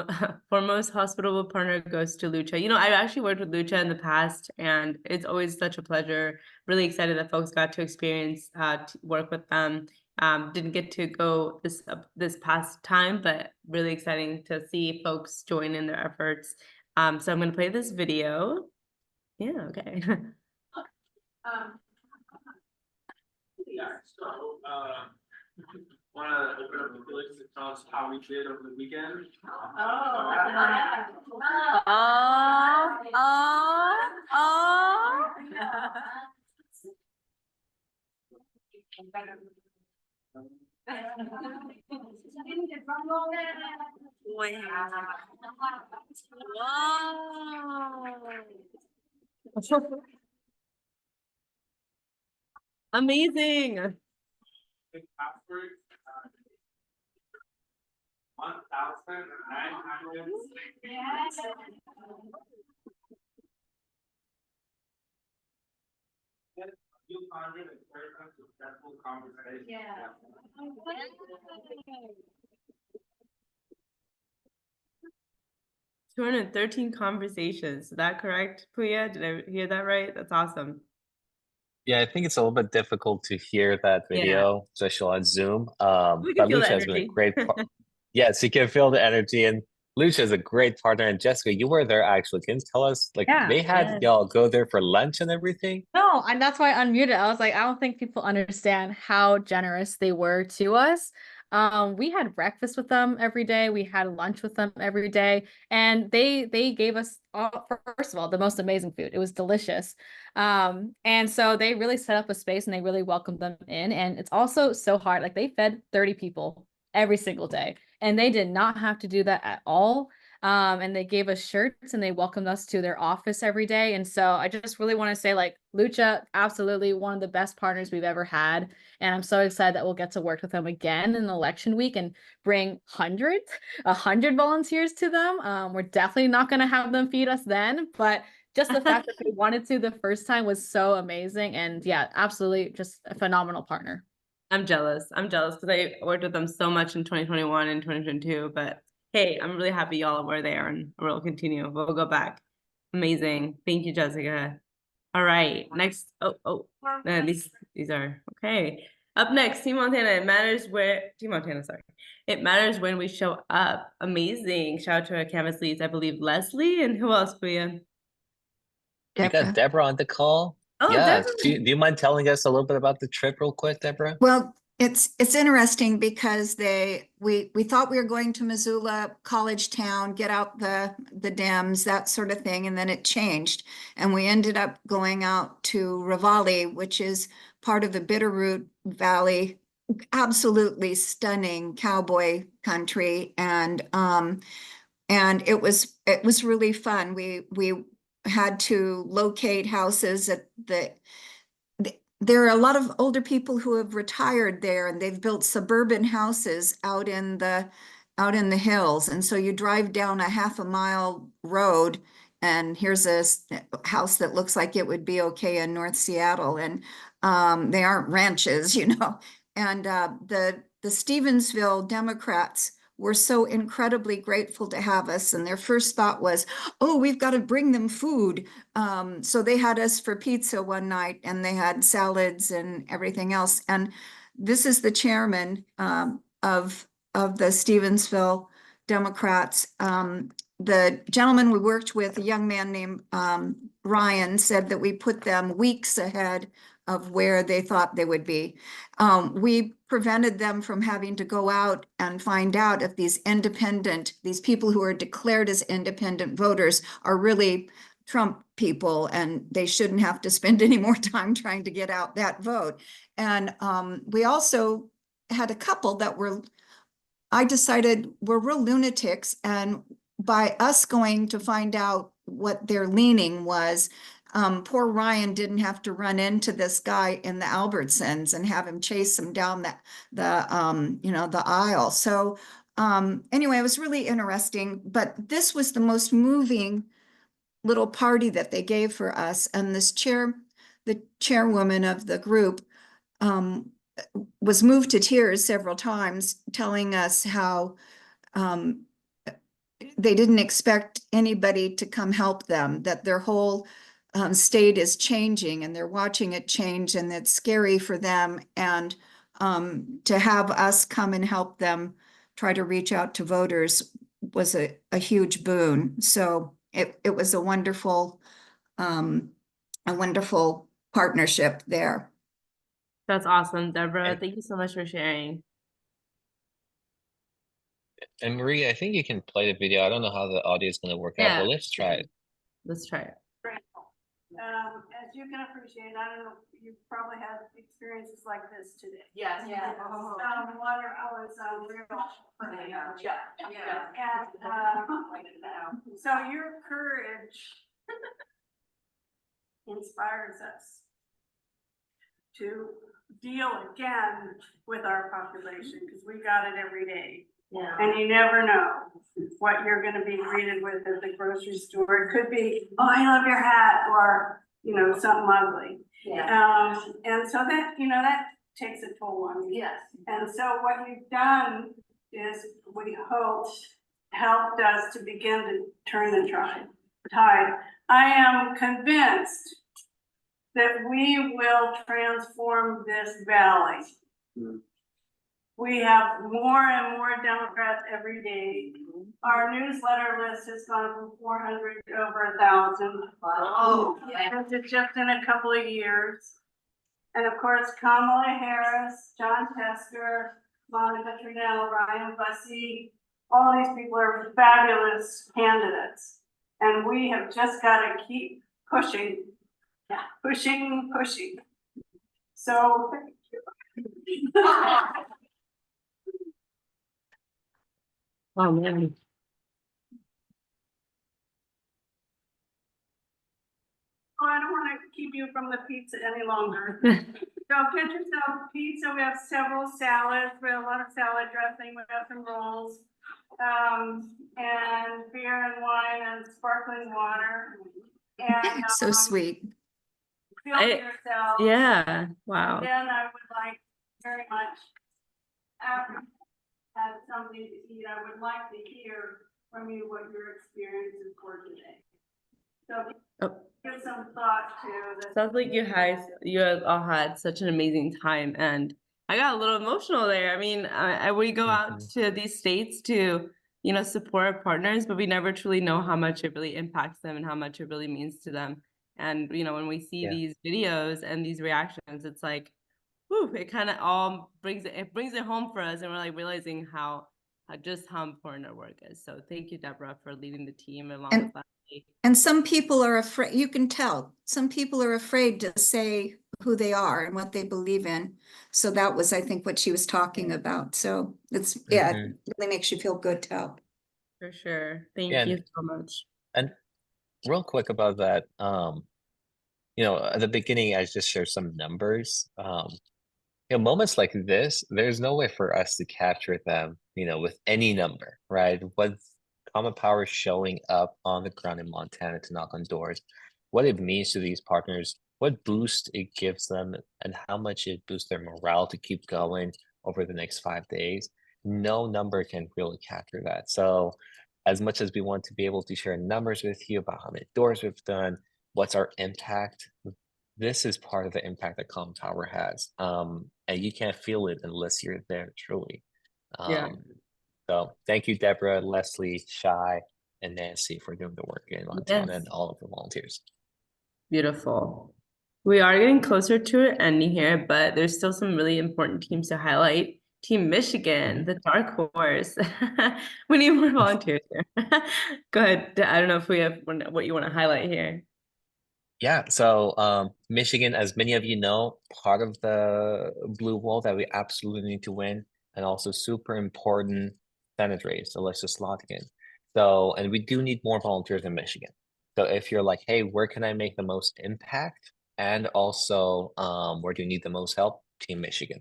for most hospitable partner goes to Lucha. You know, I've actually worked with Lucha in the past, and it's always such a pleasure. Really excited that folks got to experience work with them. Didn't get to go this past time, but really exciting to see folks join in their efforts. So I'm going to play this video. Yeah, okay.
So, want to open up the Felix to tell us how we did over the weekend?
Amazing.
Password, 1,900. You found it a very successful conversation. Yeah.
213 conversations. Is that correct, Puya? Did I hear that right? That's awesome.
Yeah, I think it's a little bit difficult to hear that
Yeah.
video, especially on Zoom.
We
But
can feel the
Lucha has been a
energy.
great yes, you can feel the energy, and Lucha is a great partner. And Jessica, you were there actually. Can you tell us, like,
Yeah.
they had y'all go there for lunch and everything?
No, and that's why I unmuted. I was like, I don't think people understand how generous they were to us. We had breakfast with them every day. We had lunch with them every day, and they gave us first of all, the most amazing food. It was delicious. And so they really set up a space and they really welcomed them in. And it's also so hard. Like, they fed 30 people every single day, and they did not have to do that at all. And they gave us shirts and they welcomed us to their office every day. And so I just really want to say, like, Lucha, absolutely one of the best partners we've ever had. And I'm so excited that we'll get to work with them again in election week and bring 100 volunteers to them. We're definitely not going to have them feed us then, but just the fact that they wanted to the first time was so amazing. And yeah, absolutely just a phenomenal partner.
I'm jealous. I'm jealous because I worked with them so much in 2021 and 2022, but hey, I'm really happy y'all were there and we'll continue. We'll go back. Amazing. Thank you, Jessica. All right. Next. These are okay. Up next, Team Montana. It matters where Team Montana, sorry. It matters when we show up. Amazing. Shout out to our canvas leads. I believe Leslie and who else, Priya?
We got Deborah on the call.
Oh,
Yeah. Do
definitely.
you mind telling us a little bit about the trip real quick, Deborah?
Well, it's interesting because we thought we were going to Missoula, college town, get out the Dems, that sort of thing, and then it changed. And we ended up going out to Rivali, which is part of the Bitterroot Valley, absolutely stunning cowboy country. And it was really fun. We had to locate houses at there are a lot of older people who have retired there, and they've built suburban houses out in the hills. And so you drive down a half a mile road, and here's a house that looks like it would be okay in North Seattle. And they aren't ranches, you know. And the Stevensville Democrats were so incredibly grateful to have us. And their first thought was, oh, we've got to bring them food. So they had us for pizza one night, and they had salads and everything else. And this is the chairman of the Stevensville Democrats. The gentleman we worked with, a young man named Ryan, said that we put them weeks ahead of where they thought they would be. We prevented them from having to go out and find out if these people who are declared as independent voters are really Trump people, and they shouldn't have to spend any more time trying to get out that vote. And we also had a couple that I decided were real lunatics, and by us going to find out what their leaning was, poor Ryan didn't have to run into this guy in the Albertsons and have him chase him down the aisle. So anyway, it was really interesting, but this was the most moving little party that they gave for us. And the chairwoman of the group was moved to tears several times, telling us how they didn't expect anybody to come help them, that their whole state is changing and they're watching it change, and it's scary for them. And to have us come and help them try to reach out to voters was a huge boon. So it was a wonderful partnership there.
That's awesome, Deborah.
And,
Thank you so much for sharing.
and Maria, I think you can play the video. I don't know how the audio is going to work out,
Yeah.
but let's try it.
Let's try it.
As you can appreciate, I don't know, you've probably had experiences like this today.
Yes.
Yeah. Water, real. Yeah. And, so your courage inspires us to deal again with our population, because we got it every day. Yeah. And you never know what you're going to be greeted with at the grocery store. It could be, oh, I love your hat, or, you know, something ugly. Yeah. And so that, you know, that takes a toll on you. Yes. And so what you've done is, we hope, helped us to begin to turn the tide. I am convinced that we will transform this valley. We have more and more Democrats every day. Our newsletter list has gone from 400 to over 1,000. Wow. It's just in a couple of years. And of course, Kamala Harris, John Tester, Monica Trudell, Ryan Bussey, all these people are fabulous candidates. And we have just got to keep pushing. Yeah. Pushing. So thank you.
Oh man.
Oh, I don't want to keep you from the pizza any longer. So get yourself pizza. We have several salads. We have a lot of salad dressing. We have some rolls, and beer and wine and sparkling water. And
So sweet.
Feel yourself.
Yeah. Wow.
And then I would like very much, after have something to eat, I would like to hear from you what your experiences were today. So give some thought to this.
Sounds like you guys all had such an amazing time, and I got a little emotional there. I mean, we go out to these states to, support our partners, but we never truly know how much it really impacts them and how much it really means to them. And when we see
Yeah.
these videos and these reactions, it's like, whew, it kind of all brings it home for us, and we're like realizing how just how important our work is. So thank you, Deborah, for leading the team along with Leslie.
And some people are afraid, you can tell, some people are afraid to say who they are and what they believe in. So that was, I think, what she was talking about. So it's, yeah, it really makes you feel good to help.
For sure. Thank
Yeah,
you so much.
And real quick about that, at the beginning, I just shared some numbers. Moments like this, there's no way for us to capture them, with any number, right? What Common Power showing up on the ground in Montana to knock on doors, what it means to these partners, what boost it gives them, and how much it boosts their morale to keep going over the next 5 days. No number can really capture that. So, as much as we want to be able to share numbers with you about how many doors we've done, what's our impact, this is part of the impact that Common Tower has. And you can't feel it unless you're there truly.
Yeah.
So thank you, Deborah, Leslie, Shai, and Nancy for doing the work in Montana and all of the volunteers.
Beautiful. We are getting closer to it ending here, but there's still some really important teams to highlight. Team Michigan, the dark horse. We need more volunteers here. Go ahead. I don't know if we have what you want to highlight here.
Yeah, so Michigan, as many of you know, part of the blue wall that we absolutely need to win, and also super important Senate race, Alyssa Slotkin. So, and we do need more volunteers in Michigan. So if you're like, hey, where can I make the most impact? And also, where do you need the most help? Team Michigan.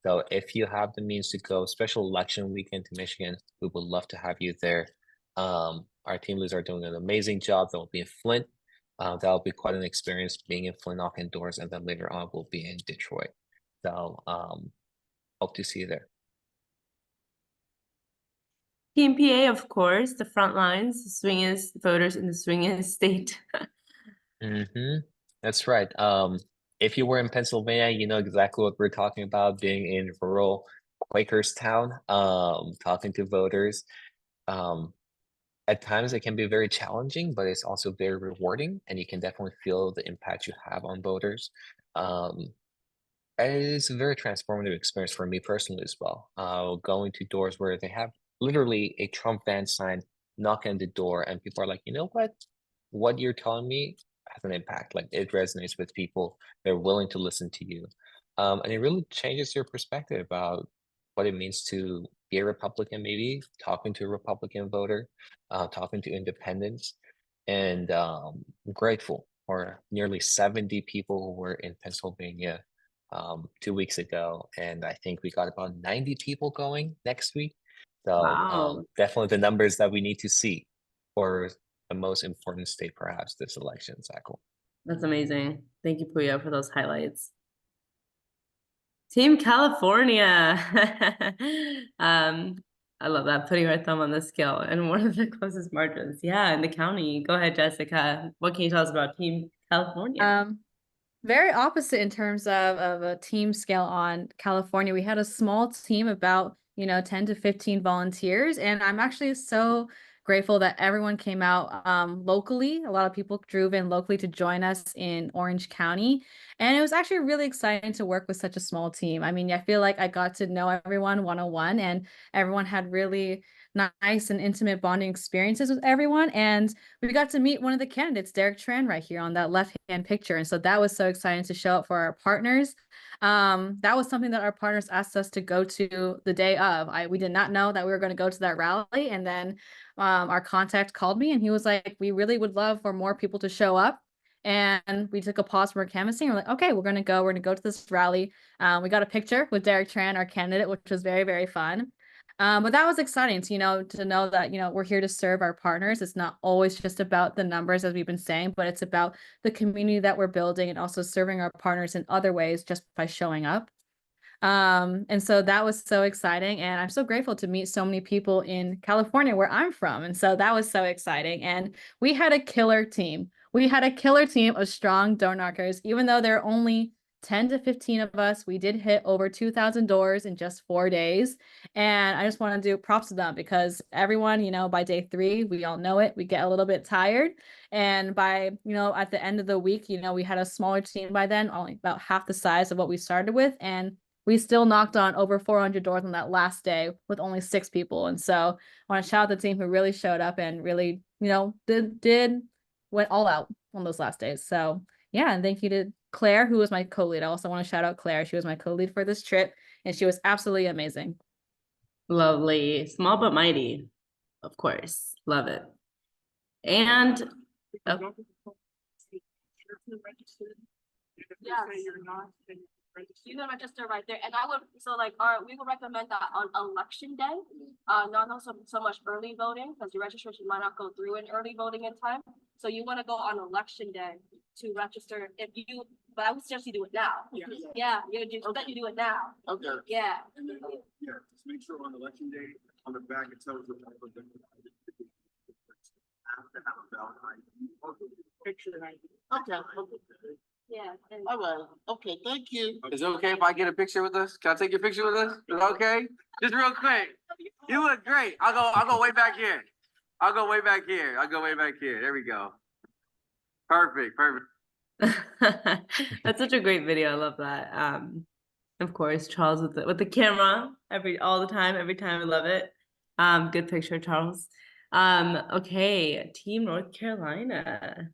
So if you have the means to go special election weekend to Michigan, we would love to have you there. Our team leaders are doing an amazing job. They'll be in Flint. That'll be quite an experience being in Flint knocking doors, and then later on we'll be in Detroit. So hope to see you there.
Team PA, of course, the front lines, the swingers, voters in the swingers state.
That's right. If you were in Pennsylvania, you know exactly what we're talking about, being in rural Quakerstown, talking to voters. At times it can be very challenging, but it's also very rewarding, and you can definitely feel the impact you have on voters. It's a very transformative experience for me personally as well. Going to doors where they have literally a Trump van sign, knock on the door, and people are like, you know what you're telling me has an impact. Like it resonates with people. They're willing to listen to you. And it really changes your perspective about what it means to be a Republican, maybe talking to a Republican voter, talking to independents, and I'm grateful for nearly 70 people who were in Pennsylvania 2 weeks ago, and I think we got about 90 people going next week. So
Wow.
definitely the numbers that we need to see for the most important state, perhaps this election cycle.
That's amazing. Thank you, Puya, for those highlights. Team California. I love that, putting our thumb on the scale and one of the closest margins. Yeah, in the county. Go ahead, Jessica. What can you tell us about Team California?
Very opposite in terms of a team scale on California. We had a small team, about 10 to 15 volunteers, and I'm actually so grateful that everyone came out locally. A lot of people drove in locally to join us in Orange County, and it was actually really exciting to work with such a small team. I mean, I feel like I got to know everyone one-on-one, and everyone had really nice and intimate bonding experiences with everyone. And we got to meet one of the candidates, Derek Tran, right here on that left-hand picture. And so that was so exciting to show up for our partners. That was something that our partners asked us to go to the day of. We did not know that we were going to go to that rally. And then our contact called me and he was like, we really would love for more people to show up. And we took a pause from our canvassing. We're like, okay, we're going to go to this rally. We got a picture with Derek Tran, our candidate, which was very, very fun. But that was exciting to know that, we're here to serve our partners. It's not always just about the numbers, as we've been saying, but it's about the community that we're building and also serving our partners in other ways just by showing up. And so that was so exciting. And I'm so grateful to meet so many people in California, where I'm from. And so that was so exciting. And we had a killer team. We had a killer team of strong door knockers, even though there are only 10 to 15 of us. We did hit over 2,000 doors in just 4 days. And I just want to do props to them because everyone, by day 3, we all know it. We get a little bit tired. And by, at the end of the week, we had a smaller team by then, only about half the size of what we started with. And we still knocked on over 400 doors on that last day with only 6 people. And so I want to shout out the team who really showed up and really, went all out on those last days. So yeah, and thank you to Claire, who was my co-lead. I also want to shout out Claire. She was my co-lead for this trip, and she was absolutely amazing.
Lovely. Small but mighty, of course. Love it. And
You can register right there, and we would recommend that on election day, not so much early voting, because your registration might not go through in early voting in time. So you want to go on election day to register. But I would suggest you do it now. Yeah, you do it now.
Okay.
Yeah.
And then, just make sure on election day, on the back, it tells the type of have to have a ballot ID. Picture ID. Okay.
Yeah.
All right. Okay. Thank you.
Is it okay if I get a picture with us? Can I take your picture with us? Is that okay? Just real quick. You look great. I'll go way back here. I'll go way back here. There we go. Perfect.
That's such a great video. I love that. Of course, Charles with the camera all the time, every time. I love it. Good picture, Charles. Okay, Team North Carolina.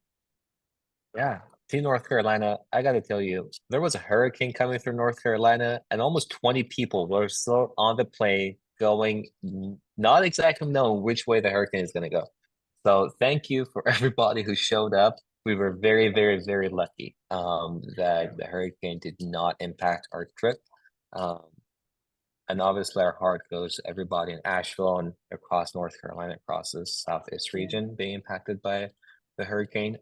Yeah, Team North Carolina, I gotta tell you, there was a hurricane coming through North Carolina, and almost 20 people were still on the plane going, not exactly knowing which way the hurricane is gonna go. So thank you for everybody who showed up. We were very, very, very lucky that the hurricane did not impact our trip. And obviously our heart goes to everybody in Asheville and across North Carolina, across the Southeast region being impacted by the hurricane.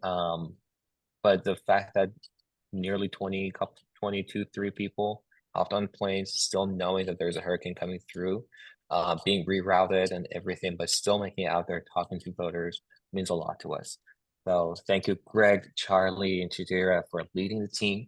But the fact that nearly 22, 3 people hopped on planes, still knowing that there's a hurricane coming through, being rerouted and everything, but still making it out there talking to voters means a lot to us. So thank you, Greg, Charlie, and Chidera for leading the team,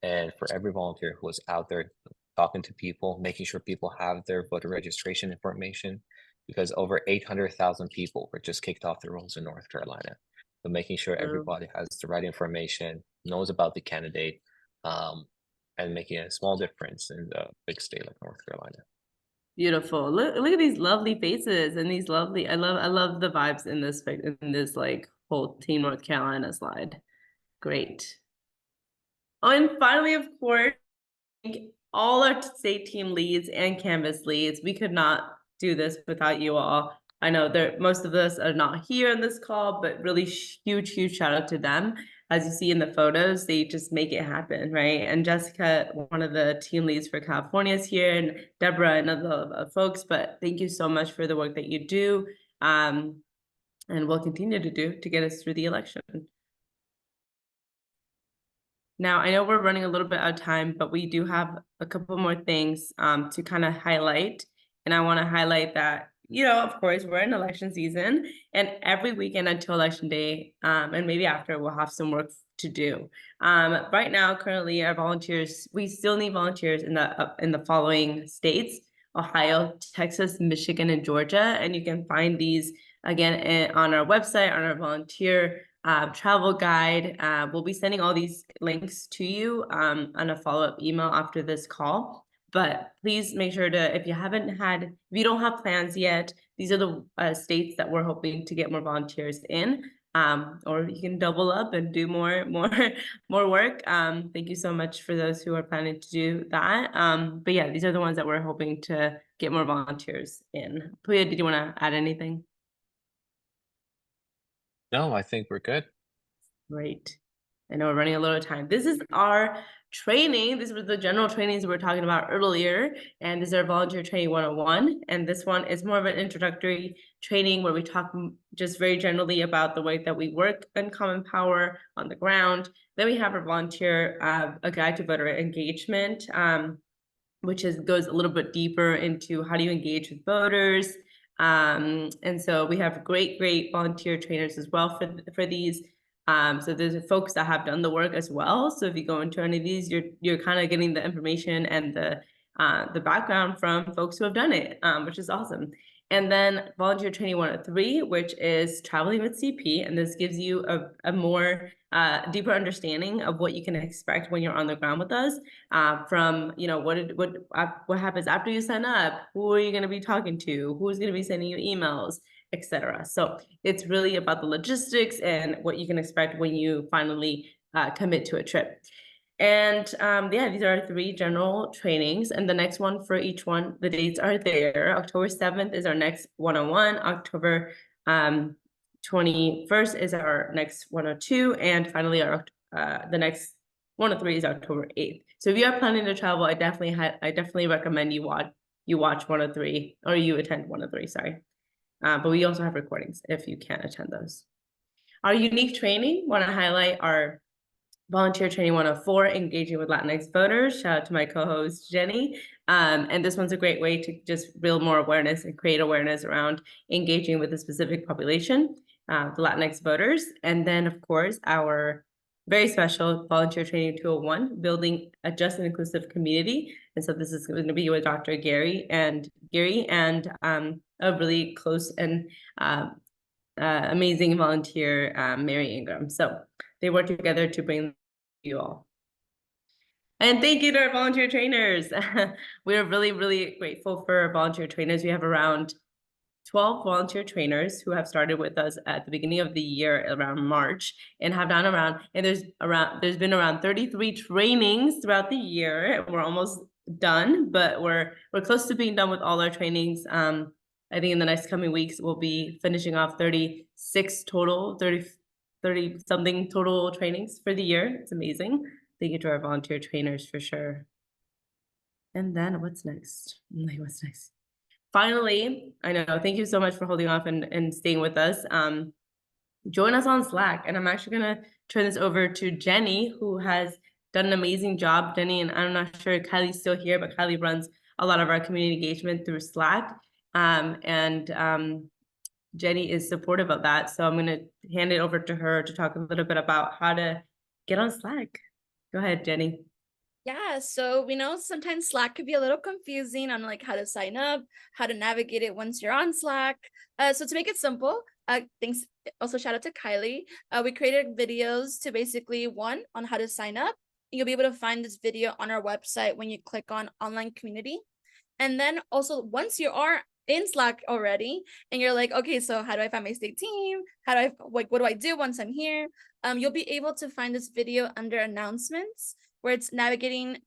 and for every volunteer who was out there talking to people, making sure people have their voter registration information, because over 800,000 people were just kicked off the rolls in North Carolina. So making sure everybody has the right information, knows about the candidate, and making a small difference in the big state like North Carolina.
Beautiful. Look at these lovely faces and these lovely. I love the vibes in this like whole Team North Carolina slide. Great. Oh, and finally, of course, all our state team leads and canvas leads. We could not do this without you all. I know most of us are not here in this call, but really huge shout out to them. As you see in the photos, they just make it happen, right? And Jessica, one of the team leads for California, is here, and Deborah and other folks. But thank you so much for the work that you do, and will continue to do to get us through the election. Now, I know we're running a little bit out of time, but we do have a couple more things to kind of highlight. And I want to highlight that, of course, we're in election season, and every weekend until election day, and maybe after, we'll have some work to do. Right now, currently, our volunteers, we still need volunteers in the following states: Ohio, Texas, Michigan, and Georgia. And you can find these again on our website, on our volunteer travel guide. We'll be sending all these links to you on a follow-up email after this call. But please make sure to, if you don't have plans yet, these are the states that we're hoping to get more volunteers in, or you can double up and do more work. Thank you so much for those who are planning to do that. But yeah, these are the ones that we're hoping to get more volunteers in. Puya, did you want to add anything?
No, I think we're good.
Great. I know we're running a little time. This is our training. These were the general trainings we were talking about earlier, and this is our volunteer training 101. And this one is more of an introductory training where we talk just very generally about the way that we work in Common Power on the ground. Then we have our volunteer, a guide to voter engagement, which goes a little bit deeper into how do you engage with voters. And so we have great volunteer trainers as well for these. So there's folks that have done the work as well. So if you go into any of these, you're kind of getting the information and the background from folks who have done it, which is awesome. And then Volunteer Training 103, which is traveling with CP, and this gives you a more deeper understanding of what you can expect when you're on the ground with us. From what happens after you sign up, who are you going to be talking to, who's going to be sending you emails, etc. So it's really about the logistics and what you can expect when you finally commit to a trip. And yeah, these are our 3 general trainings. And the next one for each one, the dates are there. October 7th is our next 101. October 21st is our next 102. And finally, the next 103 is October 8th. So if you are planning to travel, I definitely recommend you watch 103, or you attend 103, sorry. But we also have recordings if you can't attend those. Our unique training, want to highlight our Volunteer Training 104, Engaging with Latinx Voters. Shout out to my co-host, Jenny. And this one's a great way to just build more awareness and create awareness around engaging with a specific population, the Latinx voters. And then, of course, our very special Volunteer Training 201, Building a Just and Inclusive Community. And so this is going to be with Dr. Gary and a really close and amazing volunteer, Mary Ingram. So they work together to bring you all. And thank you to our volunteer trainers. We are really, really grateful for our volunteer trainers. We have around 12 volunteer trainers who have started with us at the beginning of the year around March, and have done there's been around 33 trainings throughout the year. We're almost done, but we're close to being done with all our trainings. I think in the next coming weeks, we'll be finishing off 36 total, 30 something total trainings for the year. It's amazing. Thank you to our volunteer trainers for sure. And then what's next? What's next? Finally, I know, thank you so much for holding off and staying with us. Join us on Slack. And I'm actually gonna turn this over to Jenny, who has done an amazing job. Jenny, and I'm not sure if Kylie's still here, but Kylie runs a lot of our community engagement through Slack. Jenny is supportive of that. So I'm gonna hand it over to her to talk a little bit about how to get on Slack. Go ahead, Jenny.
Yeah, so we know sometimes Slack could be a little confusing on like how to sign up, how to navigate it once you're on Slack. So to make it simple, thanks also shout out to Kylie. We created videos to basically on how to sign up. You'll be able to find this video on our website when you click on online community. And then also once you are in Slack already and you're like, okay, so how do I find my state team? What do I do once I'm here? You'll be able to find this video under announcements, where it's navigating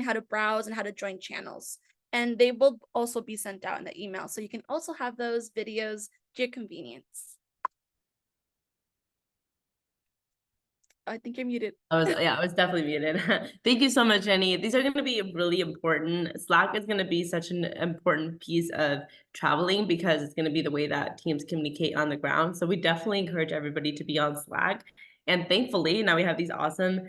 how to browse and how to join channels. And they will also be sent out in the email. So you can also have those videos to your convenience. I think you're muted.
I was definitely muted. Thank you so much, Jenny. These are going to be really important. Slack is going to be such an important piece of traveling because it's going to be the way that teams communicate on the ground. So we definitely encourage everybody to be on Slack. And thankfully, now we have these awesome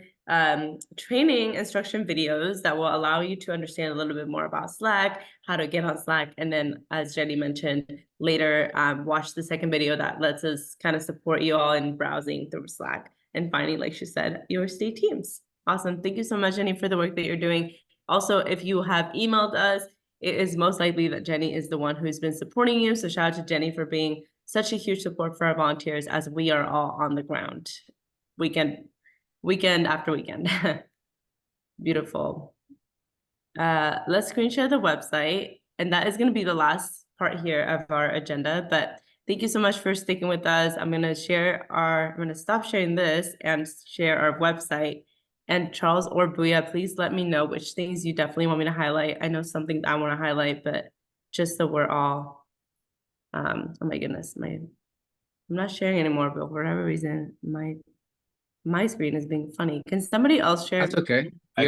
training instruction videos that will allow you to understand a little bit more about Slack, how to get on Slack. And then, as Jenny mentioned, later watch the second video that lets us kind of support you all in browsing through Slack and finding, like she said, your state teams. Awesome. Thank you so much, Jenny, for the work that you're doing. Also, if you have emailed us, it is most likely that Jenny is the one who's been supporting you. So shout out to Jenny for being such a huge support for our volunteers as we are all on the ground, weekend after weekend. Beautiful. Let's screen share the website. And that is going to be the last part here of our agenda. But thank you so much for sticking with us. I'm going to stop sharing this and share our website. And Charles or Booyah, please let me know which things you definitely want me to highlight. I know something I want to highlight, but just so we're all, oh my goodness, I'm not sharing anymore, but for whatever reason, my screen is being funny. Can somebody else share?
That's okay. We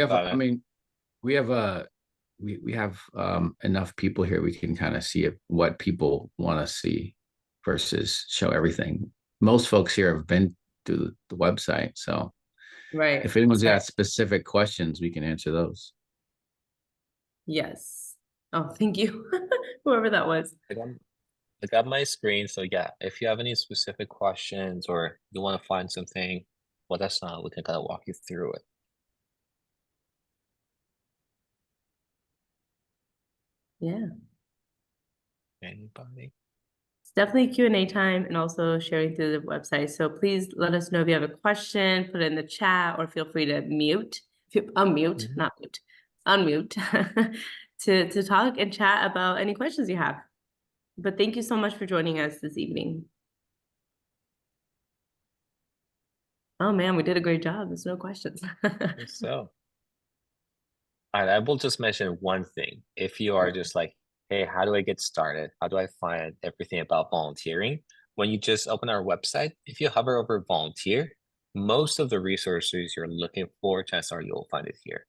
have enough people here. We can kind of see what people want to see versus show everything. Most folks here have been to the website, so
right.
If anyone's got specific questions, we can answer those.
Yes. Oh, thank you. Whoever that was.
I got my screen. So yeah, if you have any specific questions or you want to find something, let us know. We can kind of walk you through it.
Yeah.
Anybody?
It's definitely Q&A time and also sharing through the website. So please let us know if you have a question, put it in the chat, or feel free to unmute, not mute, unmute to talk and chat about any questions you have. But thank you so much for joining us this evening. Oh man, we did a great job. There's no questions.
So, I will just mention one thing. If you are just like, hey, how do I get started? How do I find everything about volunteering? When you just open our website, if you hover over volunteer, most of the resources you're looking for, chances are you'll find it here.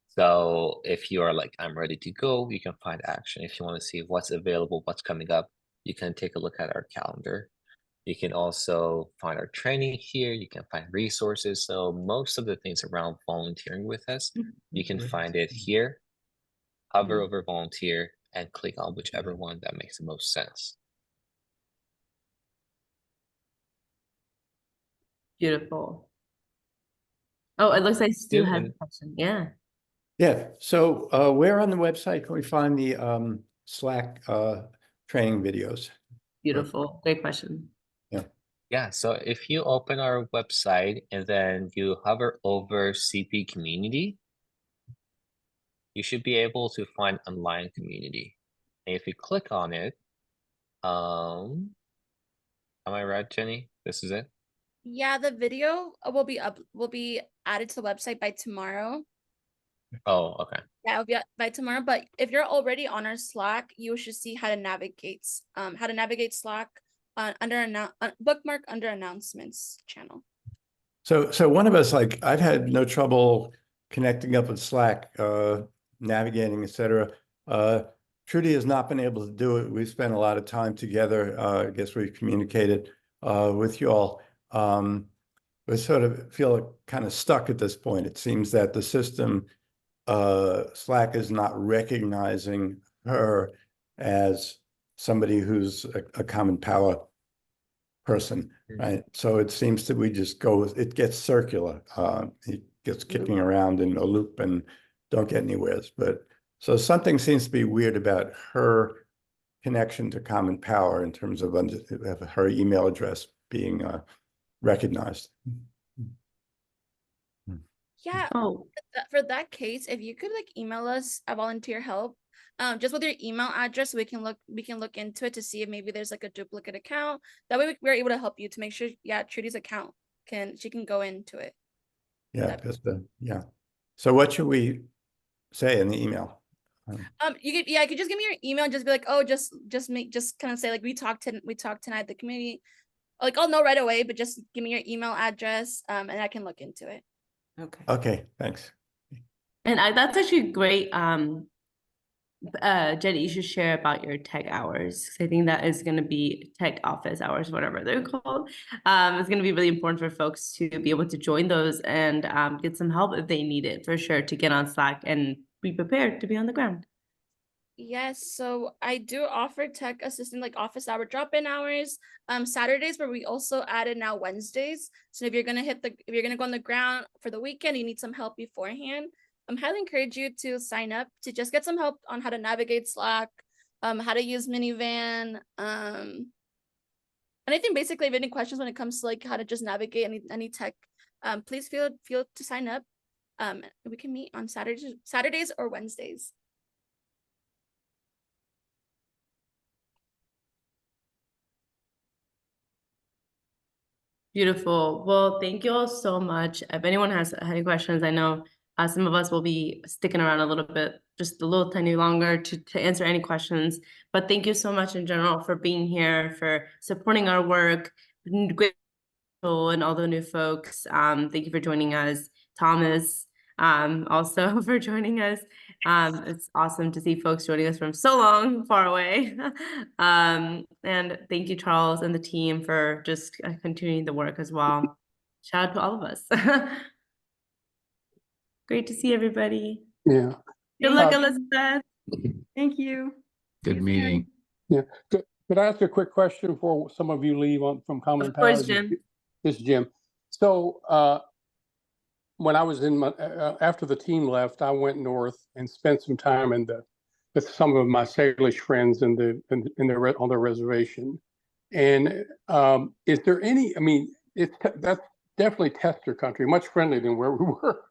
So if you are like, I'm ready to go, you can find action. If you want to see what's available, what's coming up, you can take a look at our calendar. You can also find our training here. You can find resources. So most of the things around volunteering with us, you can find it here. Hover over volunteer and click on whichever one that makes the most sense.
Beautiful. Oh, it looks like Stu has a question. Yeah.
Yeah. So where on the website can we find the Slack training videos?
Beautiful. Great question.
Yeah, so if you open our website and then you hover over CP community, you should be able to find online community. And if you click on it, am I right, Jenny? This is it?
Yeah, the video will be added to the website by tomorrow.
Oh, okay.
Yeah, it'll be by tomorrow. But if you're already on our Slack, you should see how to navigate Slack under bookmark under announcements channel.
So one of us, like, I've had no trouble connecting up with Slack, navigating, etc. Trudy has not been able to do it. We've spent a lot of time together. I guess we've communicated with you all. We sort of feel kind of stuck at this point. It seems that the system, Slack, is not recognizing her as somebody who's a common power person, right? So it seems that we just go, it gets circular. It gets kicking around in a loop and don't get anywhere. But so something seems to be weird about her connection to common power in terms of her email address being recognized.
Yeah.
Oh,
for that case, if you could like email us a volunteer help, just with your email address, we can look into it to see if maybe there's like a duplicate account. That way we're able to help you to make sure, yeah, Trudy's account she can go into it.
Yeah, yeah. So what should we say in the email?
You could just give me your email and just be like, oh, just kind of say like we talked tonight at the community. Like I'll know right away, but just give me your email address, and I can look into it.
Okay, thanks.
And that's actually great. Jenny, you should share about your tech hours. I think that is going to be tech office hours, whatever they're called. It's going to be really important for folks to be able to join those and get some help if they need it, for sure, to get on Slack and be prepared to be on the ground.
Yes, so I do offer tech assistant like office hour drop-in hours, Saturdays, but we also added now Wednesdays. So if you're gonna go on the ground for the weekend, you need some help beforehand. I'm highly encourage you to sign up to just get some help on how to navigate Slack, how to use minivan, and I think basically if you have any questions when it comes to like how to just navigate any tech, please feel to sign up. We can meet on Saturdays or Wednesdays.
Beautiful. Well, thank you all so much. If anyone has any questions, I know some of us will be sticking around a little bit, just a little tiny longer to answer any questions. But thank you so much in general for being here, for supporting our work. Great and all the new folks. Thank you for joining us. Thomas, also for joining us. It's awesome to see folks joining us from so long, far away. And thank you, Charles, and the team for just continuing the work as well. Shout out to all of us. Great to see everybody.
Yeah.
Good luck, Elizabeth.
Thank you.
Good meeting.
Yeah. Good. Could I ask a quick question before some of you leave from Common
Of course,
Powers?
Jim.
This is Jim. So when I was in my, after the team left, I went north and spent some time with some of my Salish friends on their reservation. And is there any? I mean, that's definitely tester country, much friendlier than where we were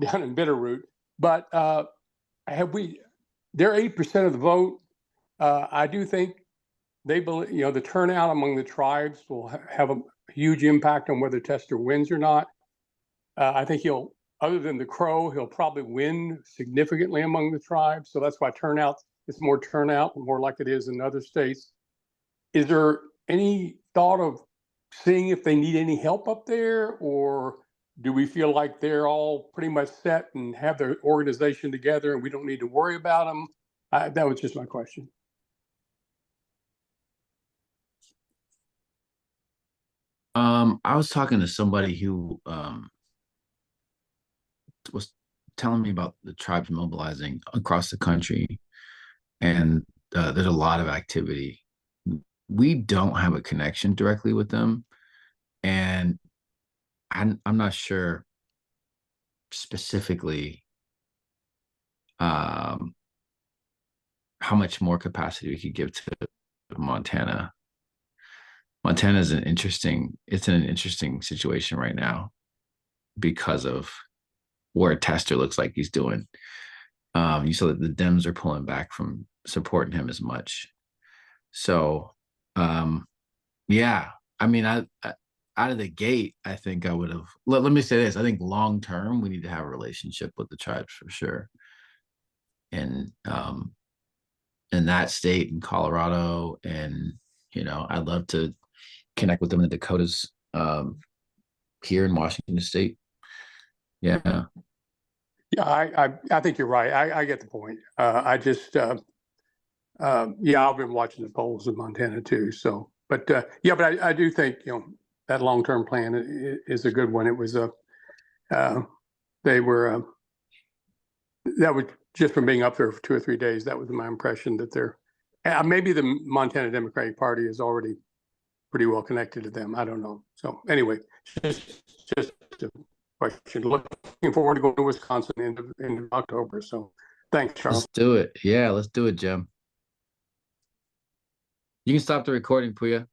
down in Bitterroot. But have we? They're 8% of the vote. I do think they believe, the turnout among the tribes will have a huge impact on whether Tester wins or not. I think other than the Crow, he'll probably win significantly among the tribes. So that's why it's more turnout, more like it is in other states. Is there any thought of seeing if they need any help up there, or do we feel like they're all pretty much set and have their organization together and we don't need to worry about them? That was just my question.
I was talking to somebody who was telling me about the tribes mobilizing across the country, and there's a lot of activity. We don't have a connection directly with them, and I'm not sure specifically how much more capacity we could give to Montana. Montana is in an interesting situation right now because of where Tester looks like he's doing. You saw that the Dems are pulling back from supporting him as much. So, yeah, I mean, I out of the gate, I think I would have. Let me say this: I think long term, we need to have a relationship with the tribes for sure. And in that state, in Colorado, and I'd love to connect with them in the Dakotas, here in Washington State. Yeah.
Yeah, I think you're right. I get the point. I just, I've been watching the polls in Montana too. So, but I do think that long-term plan is a good one. It was they were that was just from being up there for 2 or 3 days. That was my impression that they're maybe the Montana Democratic Party is already pretty well connected to them. I don't know. So anyway, just a question. Looking forward to going to Wisconsin in October. So thanks, Charles.
Let's do it. Yeah, let's do it, Jim. You can stop the recording, Puya.